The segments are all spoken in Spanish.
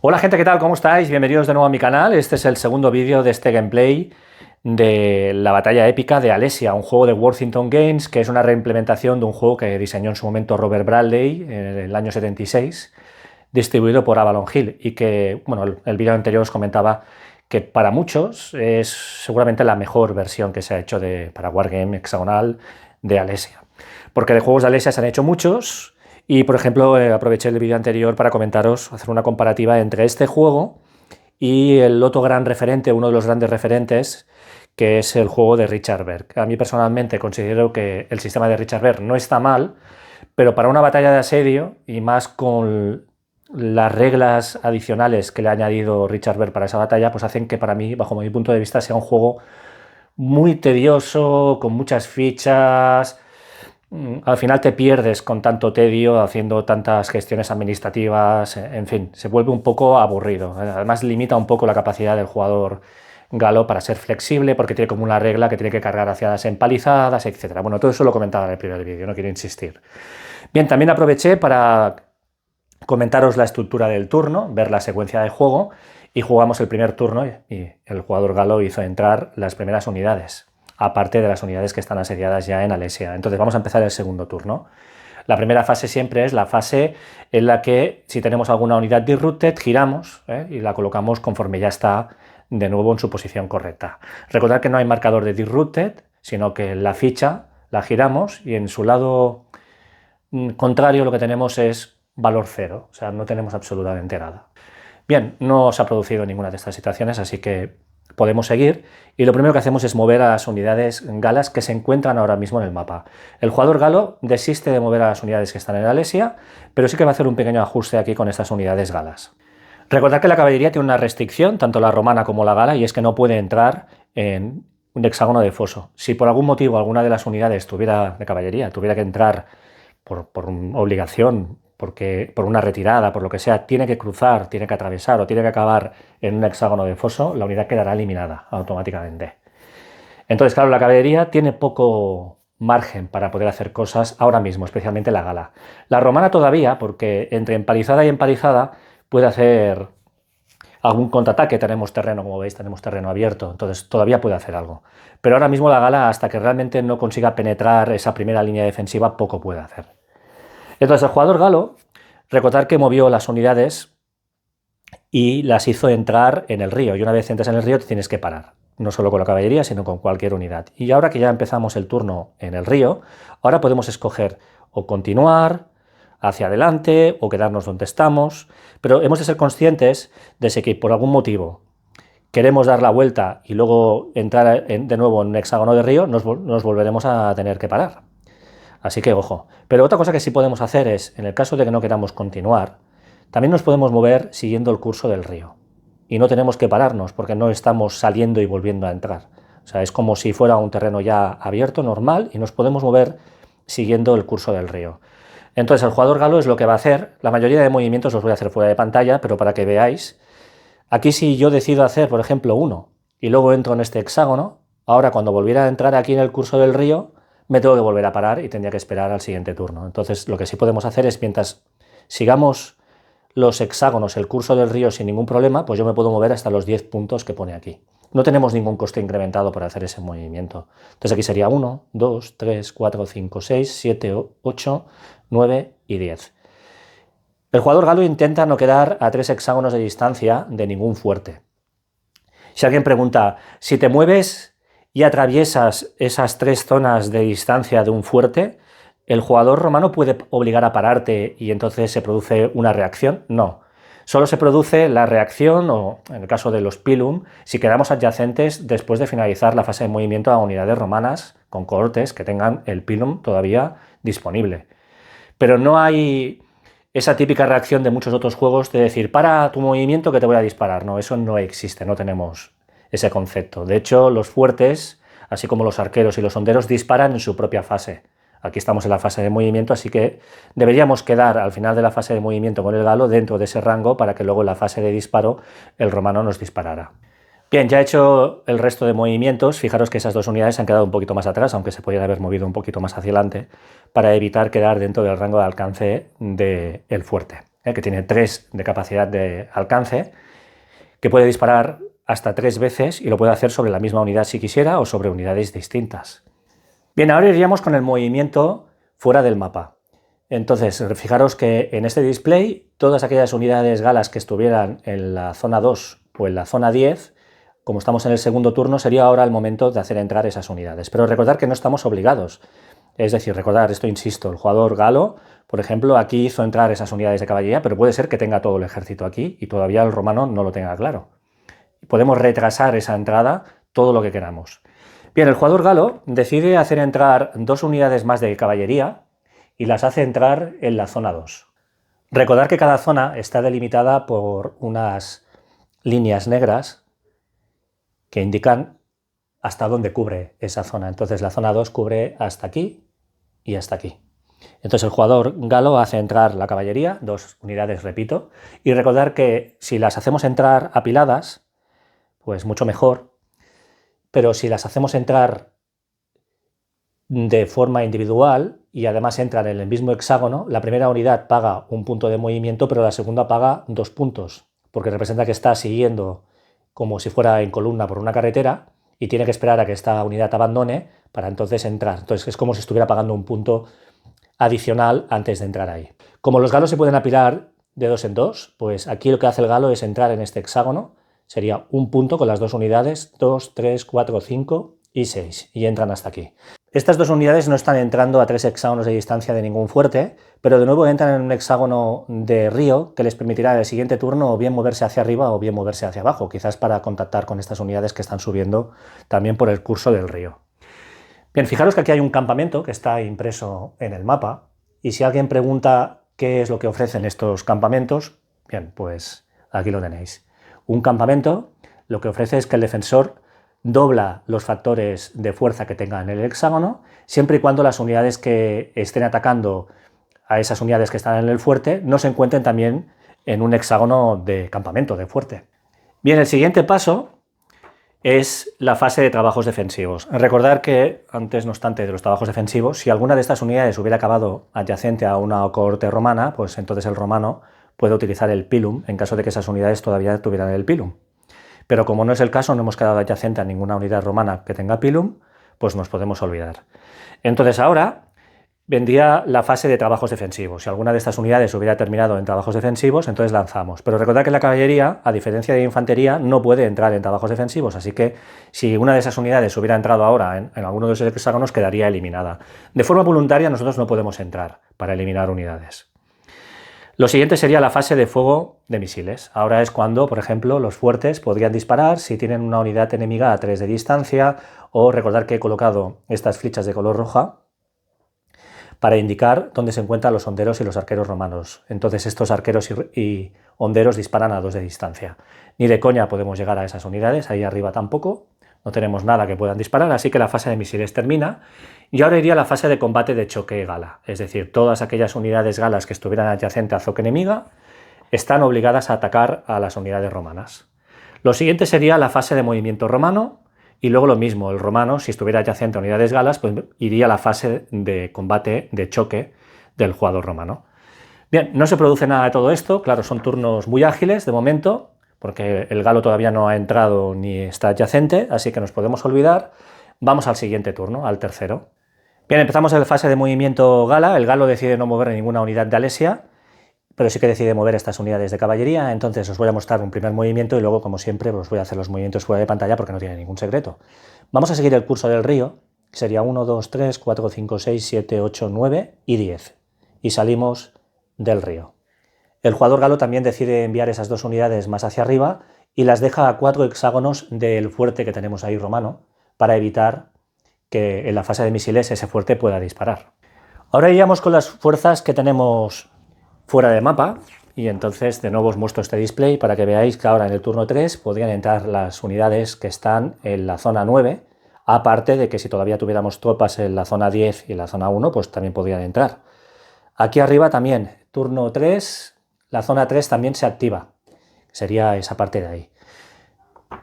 Hola gente, ¿qué tal? ¿Cómo estáis? Bienvenidos de nuevo a mi canal. Este es el segundo vídeo de este gameplay de la batalla épica de Alesia, un juego de Worthington Games, que es una reimplementación de un juego que diseñó en su momento Robert Bradley en el año 76, distribuido por Avalon Hill, y que, bueno, el vídeo anterior os comentaba que para muchos es seguramente la mejor versión que se ha hecho para Wargame hexagonal de Alesia. Porque de juegos de Alesia se han hecho muchos. Y, por ejemplo, aproveché el vídeo anterior para comentaros, hacer una comparativa entre este juego y el otro gran referente, uno de los grandes referentes, que es el juego de Richard Berg. A mí personalmente considero que el sistema de Richard Berg no está mal, pero para una batalla de asedio, y más con las reglas adicionales que le ha añadido Richard Berg para esa batalla, pues hacen que para mí, bajo mi punto de vista, sea un juego muy tedioso, con muchas fichas. Al final te pierdes con tanto tedio haciendo tantas gestiones administrativas, en fin, se vuelve un poco aburrido. Además limita un poco la capacidad del jugador galo para ser flexible, porque tiene como una regla que tiene que cargar hacia las empalizadas, etc. Bueno, todo eso lo comentaba en el primer vídeo, no quiero insistir. Bien, también aproveché para comentaros la estructura del turno, ver la secuencia de juego, y jugamos el primer turno y el jugador galo hizo entrar las primeras unidades, aparte de las unidades que están asediadas ya en Alesia. Entonces vamos a empezar el segundo turno. La primera fase siempre es la fase en la que, si tenemos alguna unidad disrupted, giramos y la colocamos conforme ya está de nuevo en su posición correcta. Recordad que no hay marcador de disrupted, sino que la ficha la giramos y en su lado contrario lo que tenemos es valor cero, o sea, no tenemos absolutamente nada. Bien, no se ha producido ninguna de estas situaciones, así que podemos seguir, y lo primero que hacemos es mover a las unidades galas que se encuentran ahora mismo en el mapa. El jugador galo desiste de mover a las unidades que están en Alesia, pero sí que va a hacer un pequeño ajuste aquí con estas unidades galas. Recordad que la caballería tiene una restricción, tanto la romana como la gala, y es que no puede entrar en un hexágono de foso. Si por algún motivo alguna de las unidades de caballería tuviera que entrar por obligación, porque por una retirada, por lo que sea, tiene que cruzar, tiene que atravesar o tiene que acabar en un hexágono de foso, la unidad quedará eliminada automáticamente. Entonces, claro, la caballería tiene poco margen para poder hacer cosas ahora mismo, especialmente la gala. La romana todavía, porque entre empalizada y empalizada puede hacer algún contraataque. Tenemos terreno, como veis, tenemos terreno abierto, entonces todavía puede hacer algo. Pero ahora mismo la gala, hasta que realmente no consiga penetrar esa primera línea defensiva, poco puede hacer. Entonces el jugador galo, recordar que movió las unidades y las hizo entrar en el río, y una vez entras en el río te tienes que parar, no solo con la caballería, sino con cualquier unidad. Y ahora que ya empezamos el turno en el río, ahora podemos escoger o continuar hacia adelante o quedarnos donde estamos, pero hemos de ser conscientes de que por algún motivo queremos dar la vuelta y luego entrar de nuevo en un hexágono de río, nos volveremos a tener que parar. Así que ojo. Pero otra cosa que sí podemos hacer es, en el caso de que no queramos continuar, también nos podemos mover siguiendo el curso del río. Y no tenemos que pararnos porque no estamos saliendo y volviendo a entrar. O sea, es como si fuera un terreno ya abierto, normal, y nos podemos mover siguiendo el curso del río. Entonces el jugador galo es lo que va a hacer. La mayoría de movimientos los voy a hacer fuera de pantalla, pero para que veáis. Aquí, si yo decido hacer, por ejemplo, uno y luego entro en este hexágono, ahora cuando volviera a entrar aquí en el curso del río, me tengo que volver a parar y tendría que esperar al siguiente turno. Entonces lo que sí podemos hacer es, mientras sigamos los hexágonos, el curso del río sin ningún problema, pues yo me puedo mover hasta los 10 puntos que pone aquí. No tenemos ningún coste incrementado por hacer ese movimiento. Entonces aquí sería 1, 2, 3, 4, 5, 6, 7, 8, 9 y 10. El jugador galo intenta no quedar a 3 hexágonos de distancia de ningún fuerte. Si alguien pregunta, si te mueves y atraviesas esas 3 zonas de distancia de un fuerte, ¿el jugador romano puede obligar a pararte y entonces se produce una reacción? No. Solo se produce la reacción, o en el caso de los pilum, si quedamos adyacentes después de finalizar la fase de movimiento a unidades romanas con cohortes que tengan el pilum todavía disponible. Pero no hay esa típica reacción de muchos otros juegos de decir, para tu movimiento que te voy a disparar. No, eso no existe, no tenemos ese concepto. De hecho, los fuertes, así como los arqueros y los honderos, disparan en su propia fase. Aquí estamos en la fase de movimiento, así que deberíamos quedar al final de la fase de movimiento con el galo dentro de ese rango para que luego en la fase de disparo el romano nos disparara. Bien, ya he hecho el resto de movimientos. Fijaros que esas 2 unidades han quedado un poquito más atrás, aunque se podrían haber movido un poquito más hacia adelante, para evitar quedar dentro del rango de alcance del fuerte. que tiene 3 de capacidad de alcance, que puede disparar hasta 3 veces y lo puede hacer sobre la misma unidad si quisiera o sobre unidades distintas. Bien, ahora iríamos con el movimiento fuera del mapa. Entonces, fijaros que en este display todas aquellas unidades galas que estuvieran en la zona 2 o en la zona 10, como estamos en el segundo turno, sería ahora el momento de hacer entrar esas unidades. Pero recordad que no estamos obligados. Es decir, recordad, esto insisto, el jugador galo, por ejemplo, aquí hizo entrar esas unidades de caballería, pero puede ser que tenga todo el ejército aquí y todavía el romano no lo tenga claro. Podemos retrasar esa entrada todo lo que queramos. Bien, el jugador galo decide hacer entrar 2 unidades más de caballería y las hace entrar en la zona 2. Recordad que cada zona está delimitada por unas líneas negras que indican hasta dónde cubre esa zona. Entonces la zona 2 cubre hasta aquí y hasta aquí. Entonces el jugador galo hace entrar la caballería, 2 unidades, repito, y recordar que si las hacemos entrar apiladas, pues mucho mejor, pero si las hacemos entrar de forma individual y además entran en el mismo hexágono, la primera unidad paga 1 punto de movimiento, pero la segunda paga 2 puntos, porque representa que está siguiendo como si fuera en columna por una carretera y tiene que esperar a que esta unidad abandone para entonces entrar. Entonces es como si estuviera pagando 1 punto adicional antes de entrar ahí. Como los galos se pueden apilar de 2 en 2, pues aquí lo que hace el galo es entrar en este hexágono, sería 1 punto con las 2 unidades, 2, 3, 4, 5 y 6, y entran hasta aquí. Estas 2 unidades no están entrando a 3 hexágonos de distancia de ningún fuerte, pero de nuevo entran en un hexágono de río que les permitirá en el siguiente turno o bien moverse hacia arriba o bien moverse hacia abajo, quizás para contactar con estas unidades que están subiendo también por el curso del río. Bien, fijaros que aquí hay un campamento que está impreso en el mapa, y si alguien pregunta qué es lo que ofrecen estos campamentos, bien, pues aquí lo tenéis. Un campamento lo que ofrece es que el defensor dobla los factores de fuerza que tenga en el hexágono, siempre y cuando las unidades que estén atacando a esas unidades que están en el fuerte no se encuentren también en un hexágono de campamento, de fuerte. Bien, el siguiente paso es la fase de trabajos defensivos. Recordar que, antes no obstante de los trabajos defensivos, si alguna de estas unidades hubiera acabado adyacente a una cohorte romana, pues entonces el romano puede utilizar el pilum en caso de que esas unidades todavía tuvieran el pilum. Pero como no es el caso, no hemos quedado adyacente a ninguna unidad romana que tenga pilum, pues nos podemos olvidar. Entonces ahora vendría la fase de trabajos defensivos. Si alguna de estas unidades hubiera terminado en trabajos defensivos, entonces lanzamos. Pero recordad que la caballería, a diferencia de infantería, no puede entrar en trabajos defensivos, así que si una de esas unidades hubiera entrado ahora en alguno de esos hexágonos, quedaría eliminada. De forma voluntaria nosotros no podemos entrar para eliminar unidades. Lo siguiente sería la fase de fuego de misiles. Ahora es cuando, por ejemplo, los fuertes podrían disparar si tienen una unidad enemiga a 3 de distancia, o recordar que he colocado estas flechas de color roja para indicar dónde se encuentran los honderos y los arqueros romanos. Entonces estos arqueros y honderos disparan a 2 de distancia. Ni de coña podemos llegar a esas unidades, ahí arriba tampoco, no tenemos nada que puedan disparar, así que la fase de misiles termina. Y ahora iría la fase de combate de choque gala, es decir, todas aquellas unidades galas que estuvieran adyacentes a zoque enemiga están obligadas a atacar a las unidades romanas. Lo siguiente sería la fase de movimiento romano, y luego lo mismo, el romano, si estuviera adyacente a unidades galas, pues iría a la fase de combate, de choque del jugador romano. Bien, no se produce nada de todo esto, claro, son turnos muy ágiles de momento, porque el galo todavía no ha entrado ni está adyacente, así que nos podemos olvidar. Vamos al siguiente turno, al tercero. Bien, empezamos en la fase de movimiento gala. El galo decide no mover ninguna unidad de Alesia, pero sí que decide mover estas unidades de caballería. Entonces os voy a mostrar un primer movimiento y luego, como siempre, os voy a hacer los movimientos fuera de pantalla porque no tiene ningún secreto. Vamos a seguir el curso del río, que sería 1, 2, 3, 4, 5, 6, 7, 8, 9 y 10. Y salimos del río. El jugador galo también decide enviar esas 2 unidades más hacia arriba y las deja a 4 hexágonos del fuerte que tenemos ahí romano para evitar que en la fase de misiles ese fuerte pueda disparar. Ahora iríamos con las fuerzas que tenemos fuera de mapa y entonces de nuevo os muestro este display para que veáis que ahora en el turno 3 podrían entrar las unidades que están en la zona 9, aparte de que si todavía tuviéramos tropas en la zona 10 y en la zona 1, pues también podrían entrar. Aquí arriba también, turno 3, la zona 3 también se activa, sería esa parte de ahí.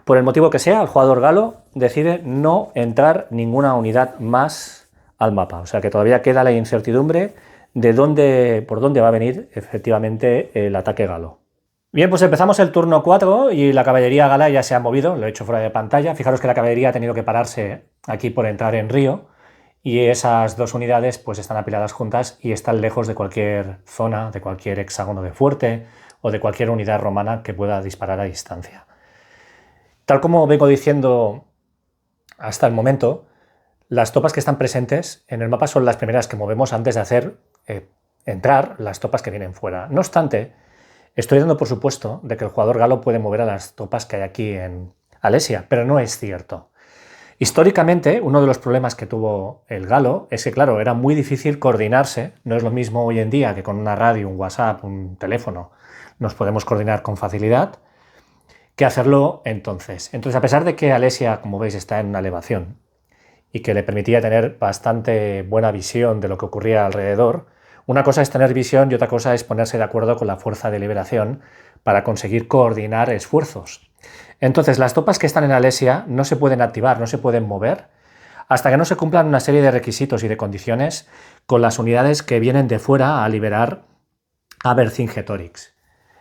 Por el motivo que sea, el jugador galo decide no entrar ninguna unidad más al mapa, o sea que todavía queda la incertidumbre por dónde va a venir efectivamente el ataque galo. Bien, pues empezamos el turno 4 y la caballería gala ya se ha movido, lo he hecho fuera de pantalla. Fijaros que la caballería ha tenido que pararse aquí por entrar en río y esas dos unidades pues están apiladas juntas y están lejos de cualquier zona, de cualquier hexágono de fuerte o de cualquier unidad romana que pueda disparar a distancia. Tal como vengo diciendo hasta el momento, las tropas que están presentes en el mapa son las primeras que movemos antes de hacer entrar las tropas que vienen fuera. No obstante, estoy dando por supuesto de que el jugador galo puede mover a las tropas que hay aquí en Alesia, pero no es cierto. Históricamente, uno de los problemas que tuvo el galo es que, claro, era muy difícil coordinarse. No es lo mismo hoy en día que con una radio, un WhatsApp, un teléfono nos podemos coordinar con facilidad que hacerlo entonces. Entonces, a pesar de que Alesia, como veis, está en una elevación y que le permitía tener bastante buena visión de lo que ocurría alrededor, una cosa es tener visión y otra cosa es ponerse de acuerdo con la fuerza de liberación para conseguir coordinar esfuerzos. Entonces, las tropas que están en Alesia no se pueden activar, no se pueden mover, hasta que no se cumplan una serie de requisitos y de condiciones con las unidades que vienen de fuera a liberar a Vercingetorix.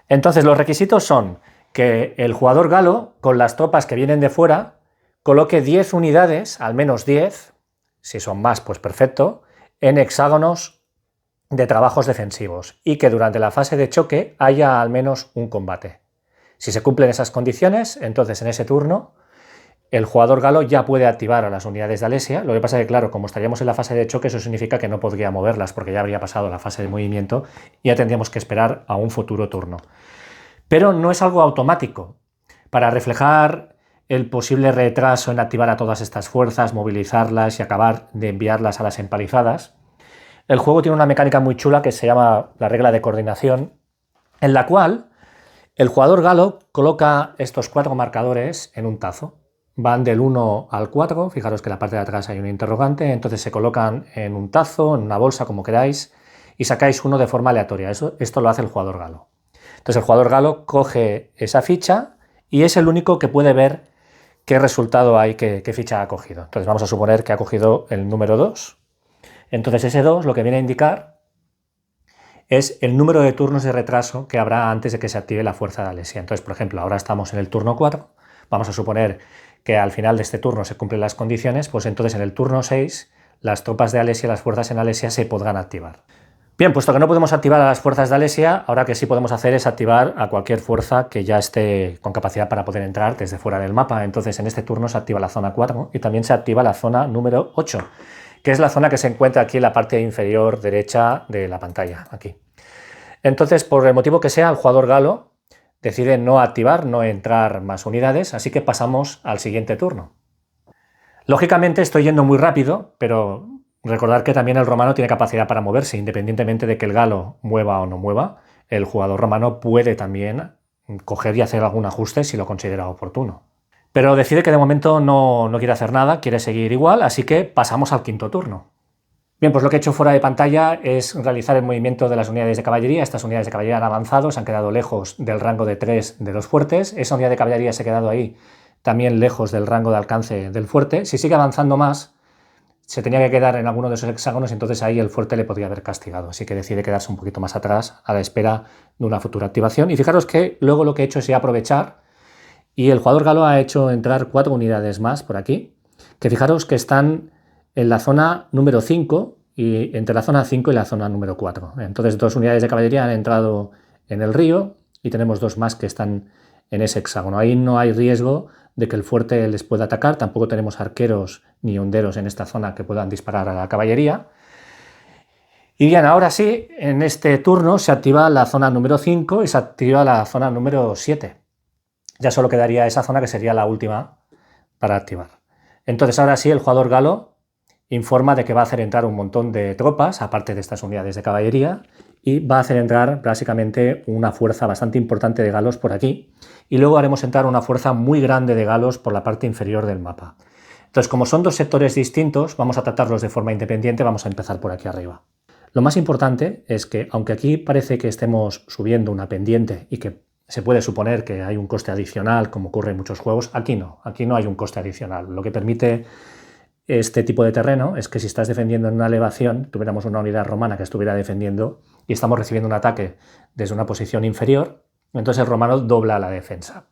Entonces, los requisitos son que el jugador galo, con las tropas que vienen de fuera, coloque 10 unidades, al menos 10, si son más, pues perfecto, en hexágonos de trabajos defensivos y que durante la fase de choque haya al menos un combate. Si se cumplen esas condiciones, entonces en ese turno el jugador galo ya puede activar a las unidades de Alesia. Lo que pasa es que, claro, como estaríamos en la fase de choque, eso significa que no podría moverlas porque ya habría pasado la fase de movimiento y ya tendríamos que esperar a un futuro turno. Pero no es algo automático. Para reflejar el posible retraso en activar a todas estas fuerzas, movilizarlas y acabar de enviarlas a las empalizadas, el juego tiene una mecánica muy chula que se llama la regla de coordinación, en la cual el jugador galo coloca estos 4 marcadores en un tazo. Van del 1 al 4, fijaros que en la parte de atrás hay un interrogante, entonces se colocan en un tazo, en una bolsa, como queráis, y sacáis uno de forma aleatoria. Esto lo hace el jugador galo. Entonces el jugador galo coge esa ficha y es el único que puede ver qué resultado hay, qué ficha ha cogido. Entonces vamos a suponer que ha cogido el número 2. Entonces ese 2 lo que viene a indicar es el número de turnos de retraso que habrá antes de que se active la fuerza de Alesia. Entonces, por ejemplo, ahora estamos en el turno 4, vamos a suponer que al final de este turno se cumplen las condiciones, pues entonces en el turno 6 las tropas de Alesia, las fuerzas en Alesia se podrán activar. Bien, puesto que no podemos activar a las fuerzas de Alesia, ahora que sí podemos hacer es activar a cualquier fuerza que ya esté con capacidad para poder entrar desde fuera del mapa. Entonces en este turno se activa la zona 4 y también se activa la zona número 8, que es la zona que se encuentra aquí en la parte inferior derecha de la pantalla, aquí. Entonces, por el motivo que sea, el jugador galo decide no activar, no entrar más unidades, así que pasamos al siguiente turno. Lógicamente estoy yendo muy rápido, pero recordad que también el romano tiene capacidad para moverse, independientemente de que el galo mueva o no mueva, el jugador romano puede también coger y hacer algún ajuste si lo considera oportuno. Pero decide que de momento no quiere hacer nada, quiere seguir igual, así que pasamos al quinto turno. Bien, pues lo que he hecho fuera de pantalla es realizar el movimiento de las unidades de caballería. Estas unidades de caballería han avanzado, se han quedado lejos del rango de 3 de los fuertes. Esa unidad de caballería se ha quedado ahí también lejos del rango de alcance del fuerte. Si sigue avanzando más, se tenía que quedar en alguno de esos hexágonos, entonces ahí el fuerte le podría haber castigado. Así que decide quedarse un poquito más atrás a la espera de una futura activación. Y fijaros que luego lo que he hecho es aprovechar y el jugador galo ha hecho entrar 4 unidades más por aquí, que fijaros que están en la zona número 5 y entre la zona 5 y la zona número 4. Entonces 2 unidades de caballería han entrado en el río y tenemos 2 más que están en ese hexágono. Ahí no hay riesgo de que el fuerte les pueda atacar, tampoco tenemos arqueros ni honderos en esta zona que puedan disparar a la caballería. Y bien, ahora sí, en este turno se activa la zona número 5 y se activa la zona número 7. Ya solo quedaría esa zona que sería la última para activar. Entonces ahora sí el jugador galo informa de que va a hacer entrar un montón de tropas, aparte de estas unidades de caballería, y va a hacer entrar básicamente una fuerza bastante importante de galos por aquí, y luego haremos entrar una fuerza muy grande de galos por la parte inferior del mapa. Entonces, como son 2 sectores distintos, vamos a tratarlos de forma independiente, vamos a empezar por aquí arriba. Lo más importante es que, aunque aquí parece que estemos subiendo una pendiente y que se puede suponer que hay un coste adicional, como ocurre en muchos juegos, aquí no hay un coste adicional. Lo que permite este tipo de terreno es que si estás defendiendo en una elevación, tuviéramos una unidad romana que estuviera defendiendo y estamos recibiendo un ataque desde una posición inferior, entonces el romano dobla la defensa.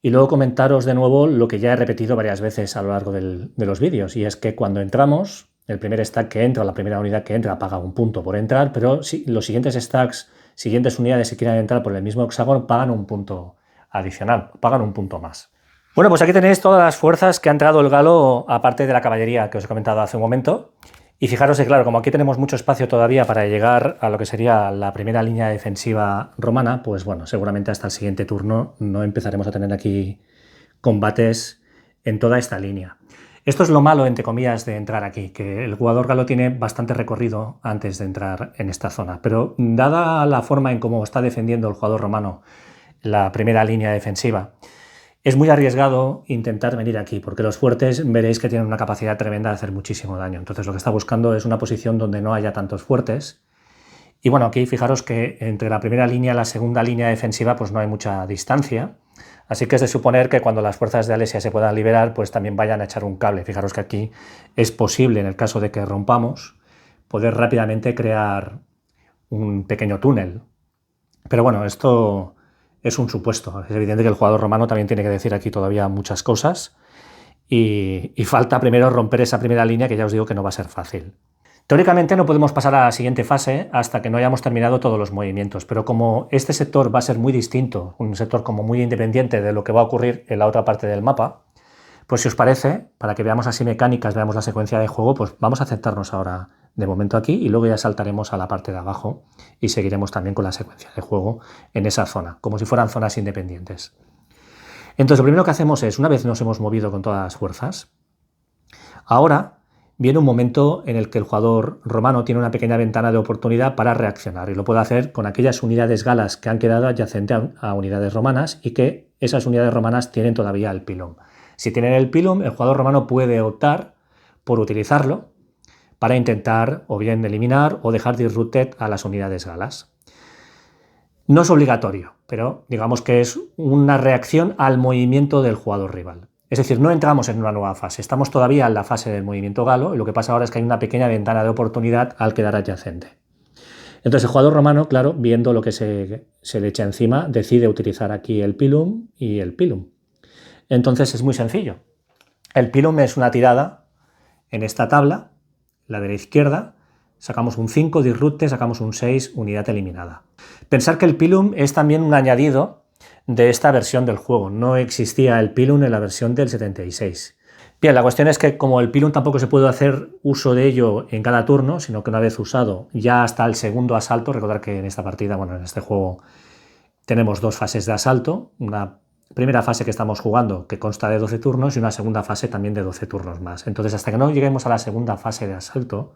Y luego comentaros de nuevo lo que ya he repetido varias veces a lo largo de los vídeos, y es que cuando entramos, el primer stack que entra, la primera unidad que entra, paga un punto por entrar, pero si los siguientes stacks, siguientes unidades que quieran entrar por el mismo hexágono, pagan un punto adicional, pagan un punto más. Bueno, pues aquí tenéis todas las fuerzas que ha entrado el galo, aparte de la caballería que os he comentado hace un momento. Y fijaros que, claro, como aquí tenemos mucho espacio todavía para llegar a lo que sería la primera línea defensiva romana, pues bueno, seguramente hasta el siguiente turno no empezaremos a tener aquí combates en toda esta línea. Esto es lo malo, entre comillas, de entrar aquí, que el jugador galo tiene bastante recorrido antes de entrar en esta zona, pero dada la forma en cómo está defendiendo el jugador romano la primera línea defensiva, es muy arriesgado intentar venir aquí, porque los fuertes veréis que tienen una capacidad tremenda de hacer muchísimo daño. Entonces lo que está buscando es una posición donde no haya tantos fuertes. Y bueno, aquí fijaros que entre la primera línea y la segunda línea defensiva pues no hay mucha distancia. Así que es de suponer que cuando las fuerzas de Alesia se puedan liberar, pues también vayan a echar un cable. Fijaros que aquí es posible, en el caso de que rompamos, poder rápidamente crear un pequeño túnel. Pero bueno, esto es un supuesto. Es evidente que el jugador romano también tiene que decir aquí todavía muchas cosas y falta primero romper esa primera línea, que ya os digo que no va a ser fácil. Teóricamente no podemos pasar a la siguiente fase hasta que no hayamos terminado todos los movimientos, pero como este sector va a ser muy distinto, un sector como muy independiente de lo que va a ocurrir en la otra parte del mapa, pues si os parece, para que veamos así mecánicas, veamos la secuencia de juego, pues vamos a aceptarnos ahora de momento aquí y luego ya saltaremos a la parte de abajo y seguiremos también con la secuencia de juego en esa zona, como si fueran zonas independientes. Entonces lo primero que hacemos es, una vez nos hemos movido con todas las fuerzas, ahora viene un momento en el que el jugador romano tiene una pequeña ventana de oportunidad para reaccionar y lo puede hacer con aquellas unidades galas que han quedado adyacentes a unidades romanas y que esas unidades romanas tienen todavía el pilum. Si tienen el pilum, el jugador romano puede optar por utilizarlo para intentar o bien eliminar o dejar disrupted a las unidades galas. No es obligatorio, pero digamos que es una reacción al movimiento del jugador rival. Es decir, no entramos en una nueva fase, estamos todavía en la fase del movimiento galo y lo que pasa ahora es que hay una pequeña ventana de oportunidad al quedar adyacente. Entonces el jugador romano, claro, viendo lo que se le echa encima, decide utilizar aquí el pilum y el pilum. Entonces es muy sencillo. El pilum es una tirada en esta tabla, la de la izquierda, sacamos un 5, disrupte, sacamos un 6, unidad eliminada. Pensar que el pilum es también un añadido de esta versión del juego. No existía el pilum en la versión del 76. Bien, la cuestión es que como el pilum tampoco se puede hacer uso de ello en cada turno, sino que una vez usado ya hasta el segundo asalto, recordar que en esta partida, bueno, en este juego tenemos dos fases de asalto, una primera fase que estamos jugando que consta de 12 turnos y una segunda fase también de 12 turnos más. Entonces hasta que no lleguemos a la segunda fase de asalto,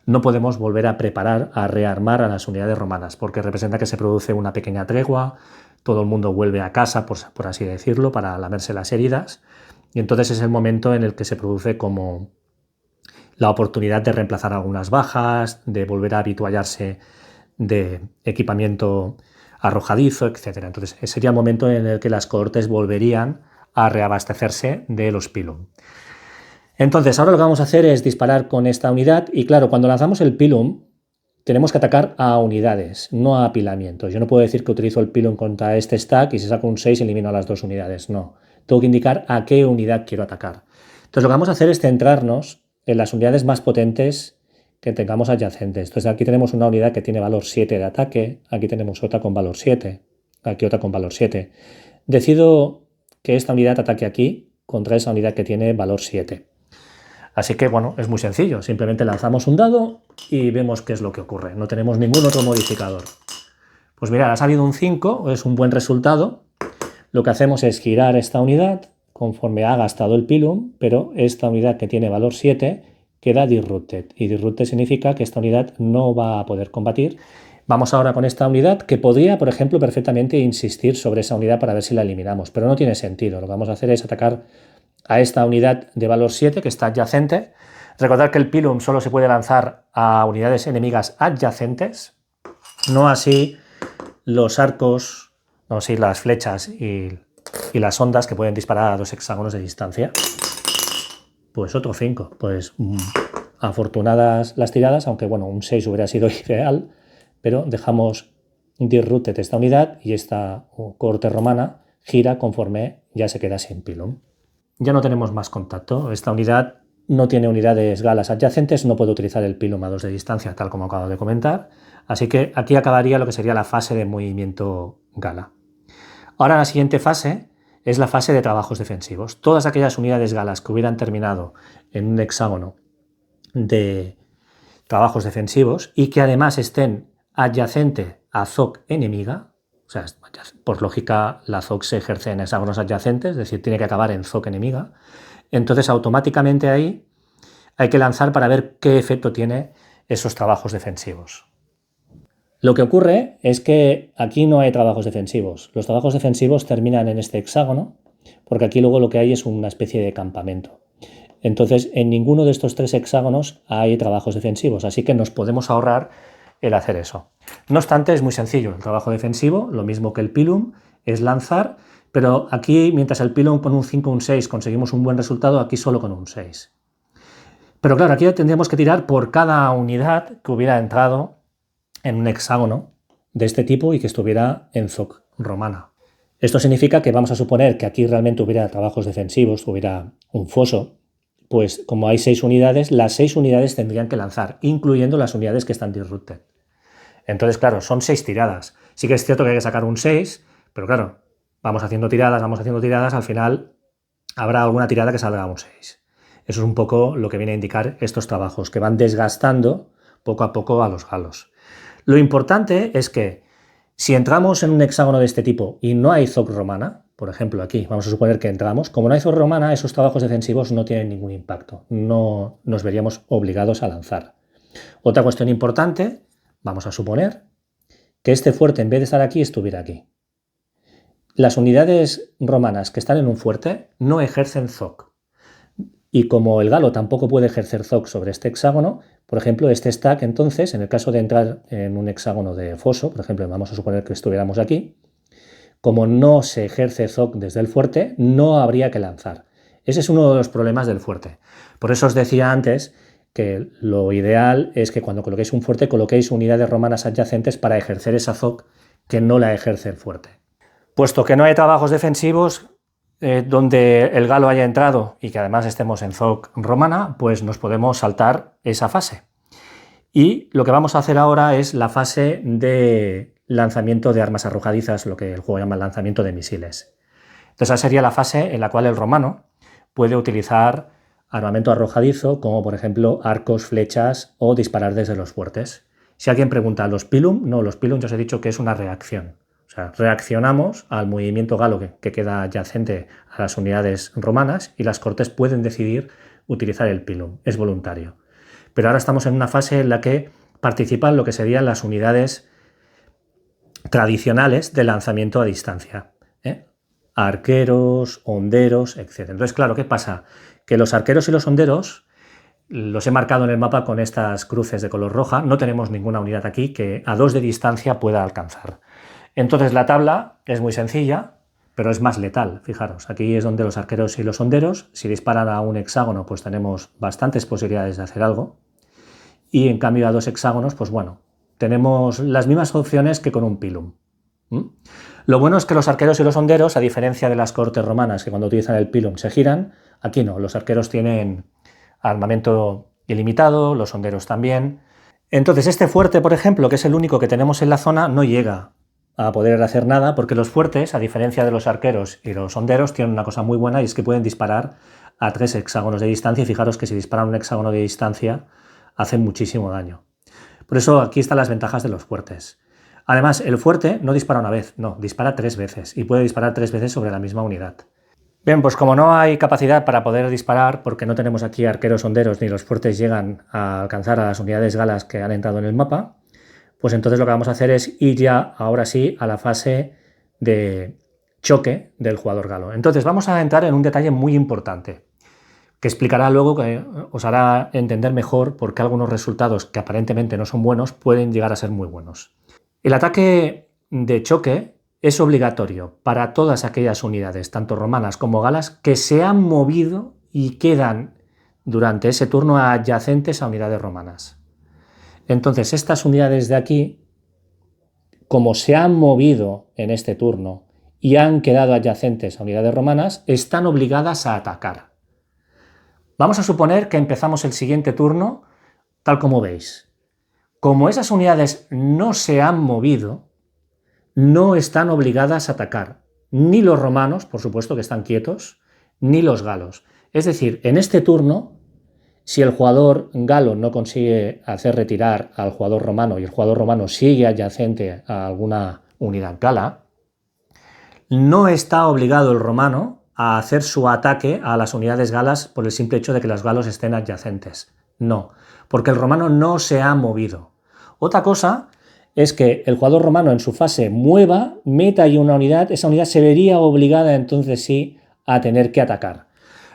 no podemos volver a preparar, a rearmar a las unidades romanas, porque representa que se produce una pequeña tregua, todo el mundo vuelve a casa, por así decirlo, para lamerse las heridas, y entonces es el momento en el que se produce como la oportunidad de reemplazar algunas bajas, de volver a habituallarse de equipamiento arrojadizo, etc. Entonces sería el momento en el que las cohortes volverían a reabastecerse de los pilum. Entonces ahora lo que vamos a hacer es disparar con esta unidad y claro, cuando lanzamos el pilum tenemos que atacar a unidades, no a apilamientos. Yo no puedo decir que utilizo el pilum contra este stack y si saco un 6 elimino a las dos unidades, no. Tengo que indicar a qué unidad quiero atacar. Entonces lo que vamos a hacer es centrarnos en las unidades más potentes que tengamos adyacentes. Entonces aquí tenemos una unidad que tiene valor 7 de ataque, aquí tenemos otra con valor 7, aquí otra con valor 7. Decido que esta unidad ataque aquí contra esa unidad que tiene valor 7. Así que, bueno, es muy sencillo. Simplemente lanzamos un dado y vemos qué es lo que ocurre. No tenemos ningún otro modificador. Pues mirad, ha salido un 5, es un buen resultado. Lo que hacemos es girar esta unidad conforme ha gastado el pilum, pero esta unidad que tiene valor 7 queda disrupted. Y disrupted significa que esta unidad no va a poder combatir. Vamos ahora con esta unidad que podría, por ejemplo, perfectamente insistir sobre esa unidad para ver si la eliminamos, pero no tiene sentido. Lo que vamos a hacer es atacar a esta unidad de valor 7 que está adyacente. Recordad que el pilum solo se puede lanzar a unidades enemigas adyacentes, no así los arcos, no así las flechas y las ondas que pueden disparar a 2 hexágonos de distancia. pues otro 5. Pues afortunadas las tiradas, aunque bueno, un 6 hubiera sido ideal, pero dejamos disrupted esta unidad y esta cohorte romana gira conforme ya se queda sin pilum. Ya no tenemos más contacto. Esta unidad no tiene unidades galas adyacentes, no puede utilizar el pilum a 2 de distancia, tal como acabo de comentar. Así que aquí acabaría lo que sería la fase de movimiento gala. Ahora la siguiente fase es la fase de trabajos defensivos. Todas aquellas unidades galas que hubieran terminado en un hexágono de trabajos defensivos y que además estén adyacente a ZOC enemiga, o sea, por lógica la ZOC se ejerce en hexágonos adyacentes, es decir, tiene que acabar en ZOC enemiga, entonces automáticamente ahí hay que lanzar para ver qué efecto tiene esos trabajos defensivos. Lo que ocurre es que aquí no hay trabajos defensivos. Los trabajos defensivos terminan en este hexágono, porque aquí luego lo que hay es una especie de campamento. Entonces, en ninguno de estos 3 hexágonos hay trabajos defensivos, así que nos podemos ahorrar el hacer eso. No obstante, es muy sencillo. El trabajo defensivo, lo mismo que el pilum, es lanzar, pero aquí, mientras el pilum con un 5 o un 6 conseguimos un buen resultado, aquí solo con un 6. Pero claro, aquí tendríamos que tirar por cada unidad que hubiera entrado en un hexágono de este tipo y que estuviera en ZOC romana. Esto significa que vamos a suponer que aquí realmente hubiera trabajos defensivos, hubiera un foso, pues como hay 6 unidades, las 6 unidades tendrían que lanzar, incluyendo las unidades que están disrupted. Entonces, claro, son 6 tiradas. Sí que es cierto que hay que sacar un 6, pero claro, vamos haciendo tiradas, al final habrá alguna tirada que salga un 6. Eso es un poco lo que viene a indicar estos trabajos, que van desgastando poco a poco a los galos. Lo importante es que si entramos en un hexágono de este tipo y no hay ZOC romana, por ejemplo aquí, vamos a suponer que entramos, como no hay ZOC romana, esos trabajos defensivos no tienen ningún impacto, no nos veríamos obligados a lanzar. Otra cuestión importante, vamos a suponer que este fuerte en vez de estar aquí estuviera aquí. Las unidades romanas que están en un fuerte no ejercen ZOC. Y como el galo tampoco puede ejercer ZOC sobre este hexágono, por ejemplo, este stack, entonces, en el caso de entrar en un hexágono de foso, por ejemplo, vamos a suponer que estuviéramos aquí, como no se ejerce ZOC desde el fuerte, no habría que lanzar. Ese es uno de los problemas del fuerte. Por eso os decía antes que lo ideal es que cuando coloquéis un fuerte, coloquéis unidades romanas adyacentes para ejercer esa ZOC que no la ejerce el fuerte. Puesto que no hay trabajos defensivos, donde el galo haya entrado y que además estemos en ZOC romana, pues nos podemos saltar esa fase. Y lo que vamos a hacer ahora es la fase de lanzamiento de armas arrojadizas, lo que el juego llama lanzamiento de misiles. Entonces esa sería la fase en la cual el romano puede utilizar armamento arrojadizo, como por ejemplo arcos, flechas o disparar desde los fuertes. Si alguien pregunta, ¿los pilum? No, los pilum ya os he dicho que es una reacción. O sea, reaccionamos al movimiento galo que queda adyacente a las unidades romanas y las cortes pueden decidir utilizar el pilum, es voluntario. Pero ahora estamos en una fase en la que participan lo que serían las unidades tradicionales de lanzamiento a distancia. Arqueros, honderos, etc. Entonces, claro, ¿qué pasa? Que los arqueros y los honderos los he marcado en el mapa con estas cruces de color roja. No tenemos ninguna unidad aquí que a 2 de distancia pueda alcanzar. Entonces la tabla es muy sencilla, pero es más letal. Fijaros, aquí es donde los arqueros y los honderos, si disparan a un hexágono, pues tenemos bastantes posibilidades de hacer algo. Y en cambio a 2 hexágonos, pues bueno, tenemos las mismas opciones que con un pilum. Lo bueno es que los arqueros y los honderos, a diferencia de las cortes romanas que cuando utilizan el pilum se giran, aquí no, los arqueros tienen armamento ilimitado, los honderos también. Entonces este fuerte, por ejemplo, que es el único que tenemos en la zona, no llega a poder hacer nada porque los fuertes, a diferencia de los arqueros y los honderos, tienen una cosa muy buena y es que pueden disparar a 3 hexágonos de distancia y fijaros que si disparan un hexágono de distancia hacen muchísimo daño. Por eso aquí están las ventajas de los fuertes. Además, el fuerte no dispara una vez, no, dispara 3 veces y puede disparar 3 veces sobre la misma unidad. Bien, pues como no hay capacidad para poder disparar, porque no tenemos aquí arqueros honderos ni los fuertes llegan a alcanzar a las unidades galas que han entrado en el mapa, pues entonces lo que vamos a hacer es ir ya, ahora sí, a la fase de choque del jugador galo. Entonces vamos a entrar en un detalle muy importante, que explicará luego, que os hará entender mejor por qué algunos resultados que aparentemente no son buenos pueden llegar a ser muy buenos. El ataque de choque es obligatorio para todas aquellas unidades, tanto romanas como galas, que se han movido y quedan durante ese turno adyacentes a unidades romanas. Entonces, estas unidades de aquí, como se han movido en este turno y han quedado adyacentes a unidades romanas, están obligadas a atacar. Vamos a suponer que empezamos el siguiente turno tal como veis. Como esas unidades no se han movido, no están obligadas a atacar, ni los romanos, por supuesto que están quietos, ni los galos. Es decir, en este turno, si el jugador galo no consigue hacer retirar al jugador romano y el jugador romano sigue adyacente a alguna unidad gala, no está obligado el romano a hacer su ataque a las unidades galas por el simple hecho de que los galos estén adyacentes. No, porque el romano no se ha movido. Otra cosa es que el jugador romano en su fase mueva, meta ahí una unidad, esa unidad se vería obligada entonces sí a tener que atacar.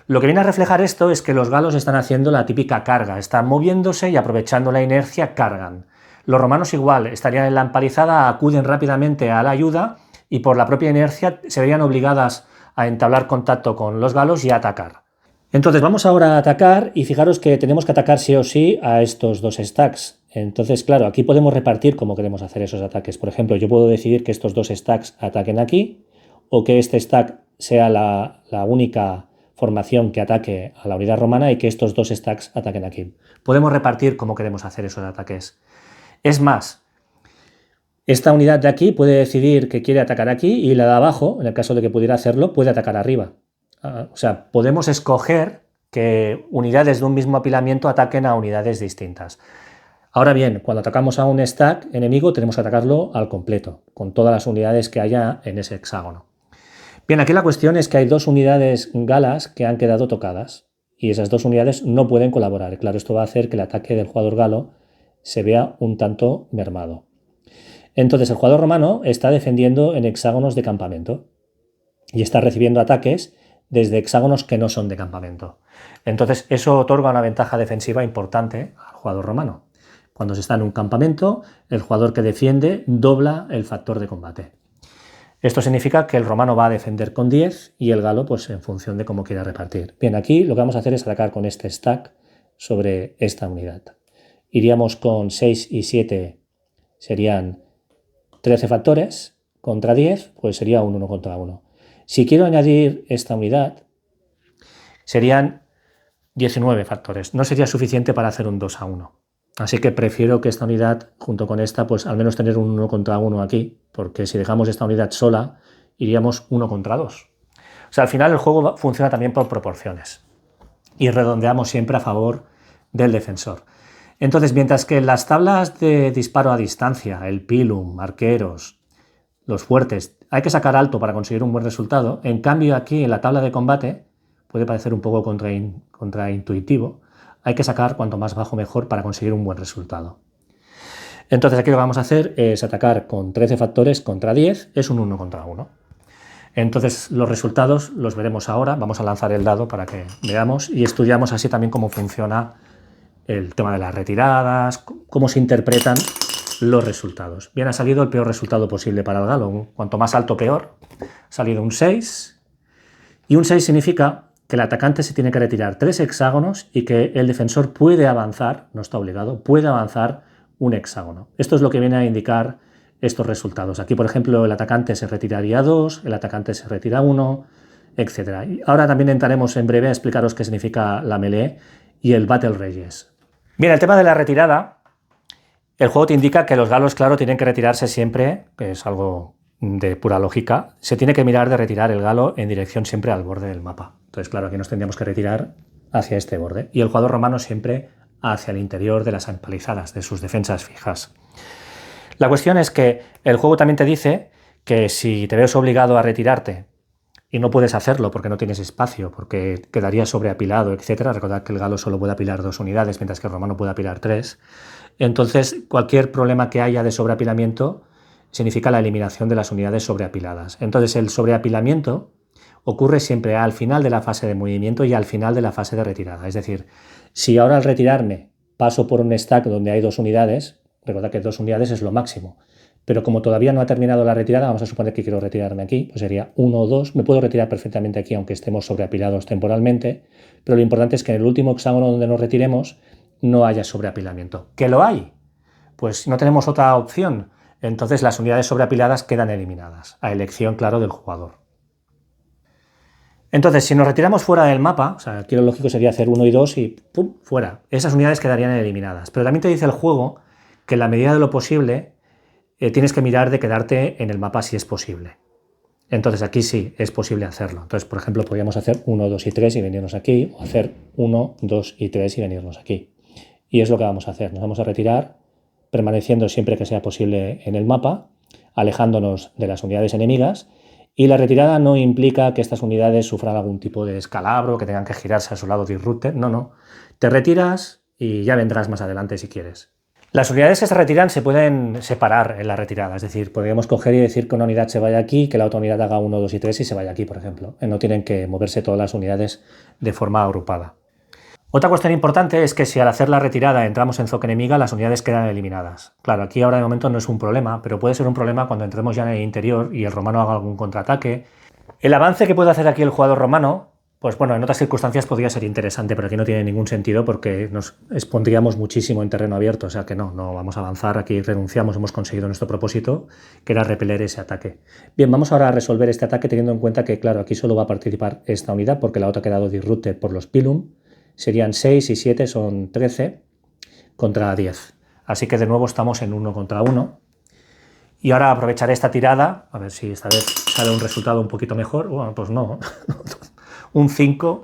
Lo que viene a reflejar esto es que los galos están haciendo la típica carga, están moviéndose y aprovechando la inercia cargan. Los romanos igual, estarían en la empalizada, acuden rápidamente a la ayuda y por la propia inercia se verían obligadas a entablar contacto con los galos y a atacar. Entonces vamos ahora a atacar y fijaros que tenemos que atacar sí o sí a estos dos stacks. Entonces, claro, aquí podemos repartir cómo queremos hacer esos ataques. Por ejemplo, yo puedo decidir que estos dos stacks ataquen aquí o que este stack sea la única formación que ataque a la unidad romana y que estos dos stacks ataquen aquí. Podemos repartir cómo queremos hacer esos ataques. Es más, esta unidad de aquí puede decidir que quiere atacar aquí y la de abajo, en el caso de que pudiera hacerlo, puede atacar arriba. O sea, podemos escoger que unidades de un mismo apilamiento ataquen a unidades distintas. Ahora bien, cuando atacamos a un stack enemigo tenemos que atacarlo al completo, con todas las unidades que haya en ese hexágono. Bien, aquí la cuestión es que hay dos unidades galas que han quedado tocadas y esas dos unidades no pueden colaborar. Claro, esto va a hacer que el ataque del jugador galo se vea un tanto mermado. Entonces el jugador romano está defendiendo en hexágonos de campamento y está recibiendo ataques desde hexágonos que no son de campamento. Entonces eso otorga una ventaja defensiva importante al jugador romano. Cuando se está en un campamento, el jugador que defiende dobla el factor de combate. Esto significa que el romano va a defender con 10 y el galo pues en función de cómo quiera repartir. Bien, aquí lo que vamos a hacer es atacar con este stack sobre esta unidad. Iríamos con 6 y 7, serían 13 factores, contra 10, pues sería un 1 contra 1. Si quiero añadir esta unidad, serían 19 factores. No sería suficiente para hacer un 2 a 1. Así que prefiero que esta unidad, junto con esta, pues al menos tener un 1 contra 1 aquí, porque si dejamos esta unidad sola, iríamos 1 contra 2. O sea, al final el juego funciona también por proporciones. Y redondeamos siempre a favor del defensor. Entonces, mientras que en las tablas de disparo a distancia, el pilum, arqueros, los fuertes, hay que sacar alto para conseguir un buen resultado, en cambio aquí en la tabla de combate, puede parecer un poco contraintuitivo, hay que sacar cuanto más bajo mejor para conseguir un buen resultado. Entonces aquí lo que vamos a hacer es atacar con 13 factores contra 10, es un 1 contra 1. Entonces los resultados los veremos ahora, vamos a lanzar el dado para que veamos y estudiamos así también cómo funciona el tema de las retiradas, cómo se interpretan los resultados. Bien, ha salido el peor resultado posible para el galo, cuanto más alto peor, ha salido un 6 y un 6 significa que el atacante se tiene que retirar 3 hexágonos y que el defensor puede avanzar, no está obligado, puede avanzar un hexágono. Esto es lo que viene a indicar estos resultados. Aquí, por ejemplo, el atacante se retiraría 2, el atacante se retira 1, etc. Y ahora también entraremos en breve a explicaros qué significa la melee y el Battle Rages. Bien, el tema de la retirada, el juego te indica que los galos, claro, tienen que retirarse siempre, que es algo de pura lógica, se tiene que mirar de retirar el galo en dirección siempre al borde del mapa. Entonces, claro, aquí nos tendríamos que retirar hacia este borde. Y el jugador romano siempre hacia el interior de las empalizadas, de sus defensas fijas. La cuestión es que el juego también te dice que si te ves obligado a retirarte y no puedes hacerlo porque no tienes espacio, porque quedaría sobreapilado, etc. Recordad que el galo solo puede apilar 2 unidades, mientras que el romano puede apilar 3. Entonces, cualquier problema que haya de sobreapilamiento significa la eliminación de las unidades sobreapiladas. Entonces, el sobreapilamiento ocurre siempre al final de la fase de movimiento y al final de la fase de retirada. Es decir, si ahora al retirarme paso por un stack donde hay 2 unidades, recordad que 2 unidades es lo máximo, pero como todavía no ha terminado la retirada, vamos a suponer que quiero retirarme aquí, pues sería 1 o 2. Me puedo retirar perfectamente aquí, aunque estemos sobreapilados temporalmente, pero lo importante es que en el último hexágono donde nos retiremos no haya sobreapilamiento. ¿Que lo hay? Pues no tenemos otra opción. Entonces las unidades sobreapiladas quedan eliminadas, a elección, claro, del jugador. Entonces, si nos retiramos fuera del mapa, o sea, aquí lo lógico sería hacer 1 y 2 y ¡pum!, fuera. Esas unidades quedarían eliminadas. Pero también te dice el juego que en la medida de lo posible tienes que mirar de quedarte en el mapa si es posible. Entonces aquí sí, es posible hacerlo. Entonces, por ejemplo, podríamos hacer 1, 2 y 3 y venirnos aquí, o hacer 1, 2 y 3 y venirnos aquí. Y es lo que vamos a hacer. Nos vamos a retirar, permaneciendo siempre que sea posible en el mapa, alejándonos de las unidades enemigas, y la retirada no implica que estas unidades sufran algún tipo de descalabro, que tengan que girarse a su lado disrupted. No, no. Te retiras y ya vendrás más adelante si quieres. Las unidades que se retiran se pueden separar en la retirada, es decir, podríamos coger y decir que una unidad se vaya aquí, que la otra unidad haga 1, 2 y 3 y se vaya aquí, por ejemplo. No tienen que moverse todas las unidades de forma agrupada. Otra cuestión importante es que si al hacer la retirada entramos en zoca enemiga, las unidades quedan eliminadas. Claro, aquí ahora de momento no es un problema, pero puede ser un problema cuando entremos ya en el interior y el romano haga algún contraataque. El avance que puede hacer aquí el jugador romano, pues bueno, en otras circunstancias podría ser interesante, pero aquí no tiene ningún sentido porque nos expondríamos muchísimo en terreno abierto, o sea que no vamos a avanzar, aquí renunciamos, hemos conseguido nuestro propósito, que era repeler ese ataque. Bien, vamos ahora a resolver este ataque teniendo en cuenta que, claro, aquí solo va a participar esta unidad porque la otra ha quedado disrupted por los pilum. Serían 6 y 7, son 13 contra 10. Así que de nuevo estamos en 1 contra 1. Y ahora aprovecharé esta tirada, a ver si esta vez sale un resultado un poquito mejor. Bueno, pues no, un 5.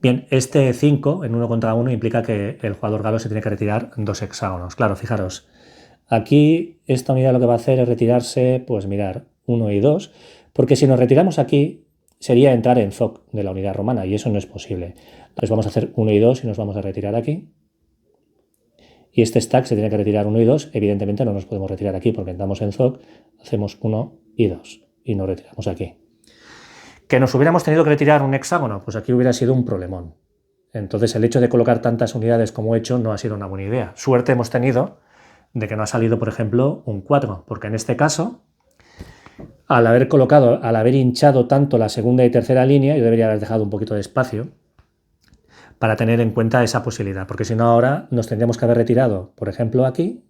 Bien, este 5 en 1 contra 1 implica que el jugador galo se tiene que retirar 2 hexágonos. Claro, fijaros, aquí esta unidad lo que va a hacer es retirarse, pues mirar, 1 y 2, porque si nos retiramos aquí sería entrar en zoc de la unidad romana y eso no es posible. Entonces vamos a hacer 1 y 2 y nos vamos a retirar aquí. Y este stack se tiene que retirar 1 y 2. Evidentemente no nos podemos retirar aquí porque entramos en zoc. Hacemos 1 y 2 y nos retiramos aquí. ¿Que nos hubiéramos tenido que retirar un hexágono? Pues aquí hubiera sido un problemón. Entonces el hecho de colocar tantas unidades como he hecho no ha sido una buena idea. Suerte hemos tenido de que no ha salido, por ejemplo, un 4, porque en este caso, al haber hinchado tanto la segunda y tercera línea, yo debería haber dejado un poquito de espacio para tener en cuenta esa posibilidad, porque si no ahora nos tendríamos que haber retirado, por ejemplo, aquí,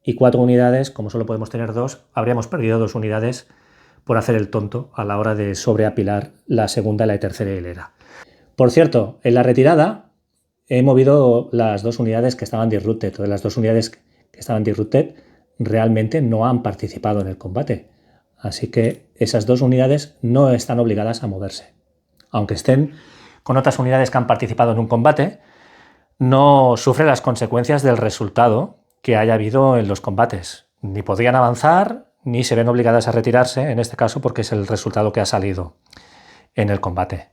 y 4 unidades, como solo podemos tener 2, habríamos perdido 2 unidades por hacer el tonto a la hora de sobreapilar la segunda y la tercera hilera. Por cierto, en la retirada he movido las 2 unidades que estaban disrupted. Todas las 2 unidades que estaban disrupted realmente no han participado en el combate, así que esas 2 unidades no están obligadas a moverse, aunque estén con otras unidades que han participado en un combate, no sufre las consecuencias del resultado que haya habido en los combates. Ni podrían avanzar, ni se ven obligadas a retirarse, en este caso porque es el resultado que ha salido en el combate.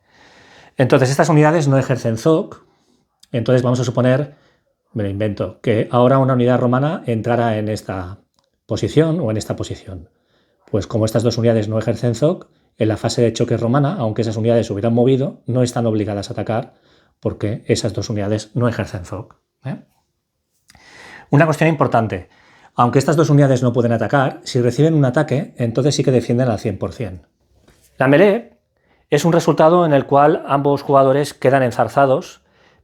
Entonces estas unidades no ejercen zoc, entonces vamos a suponer, me lo invento, que ahora una unidad romana entrara en esta posición o en esta posición. Pues como estas 2 unidades no ejercen zoc, en la fase de choque romana, aunque esas unidades se hubieran movido, no están obligadas a atacar porque esas 2 unidades no ejercen zoc. Una cuestión importante, aunque estas 2 unidades no pueden atacar, si reciben un ataque, entonces sí que defienden al 100%. La melee es un resultado en el cual ambos jugadores quedan enzarzados,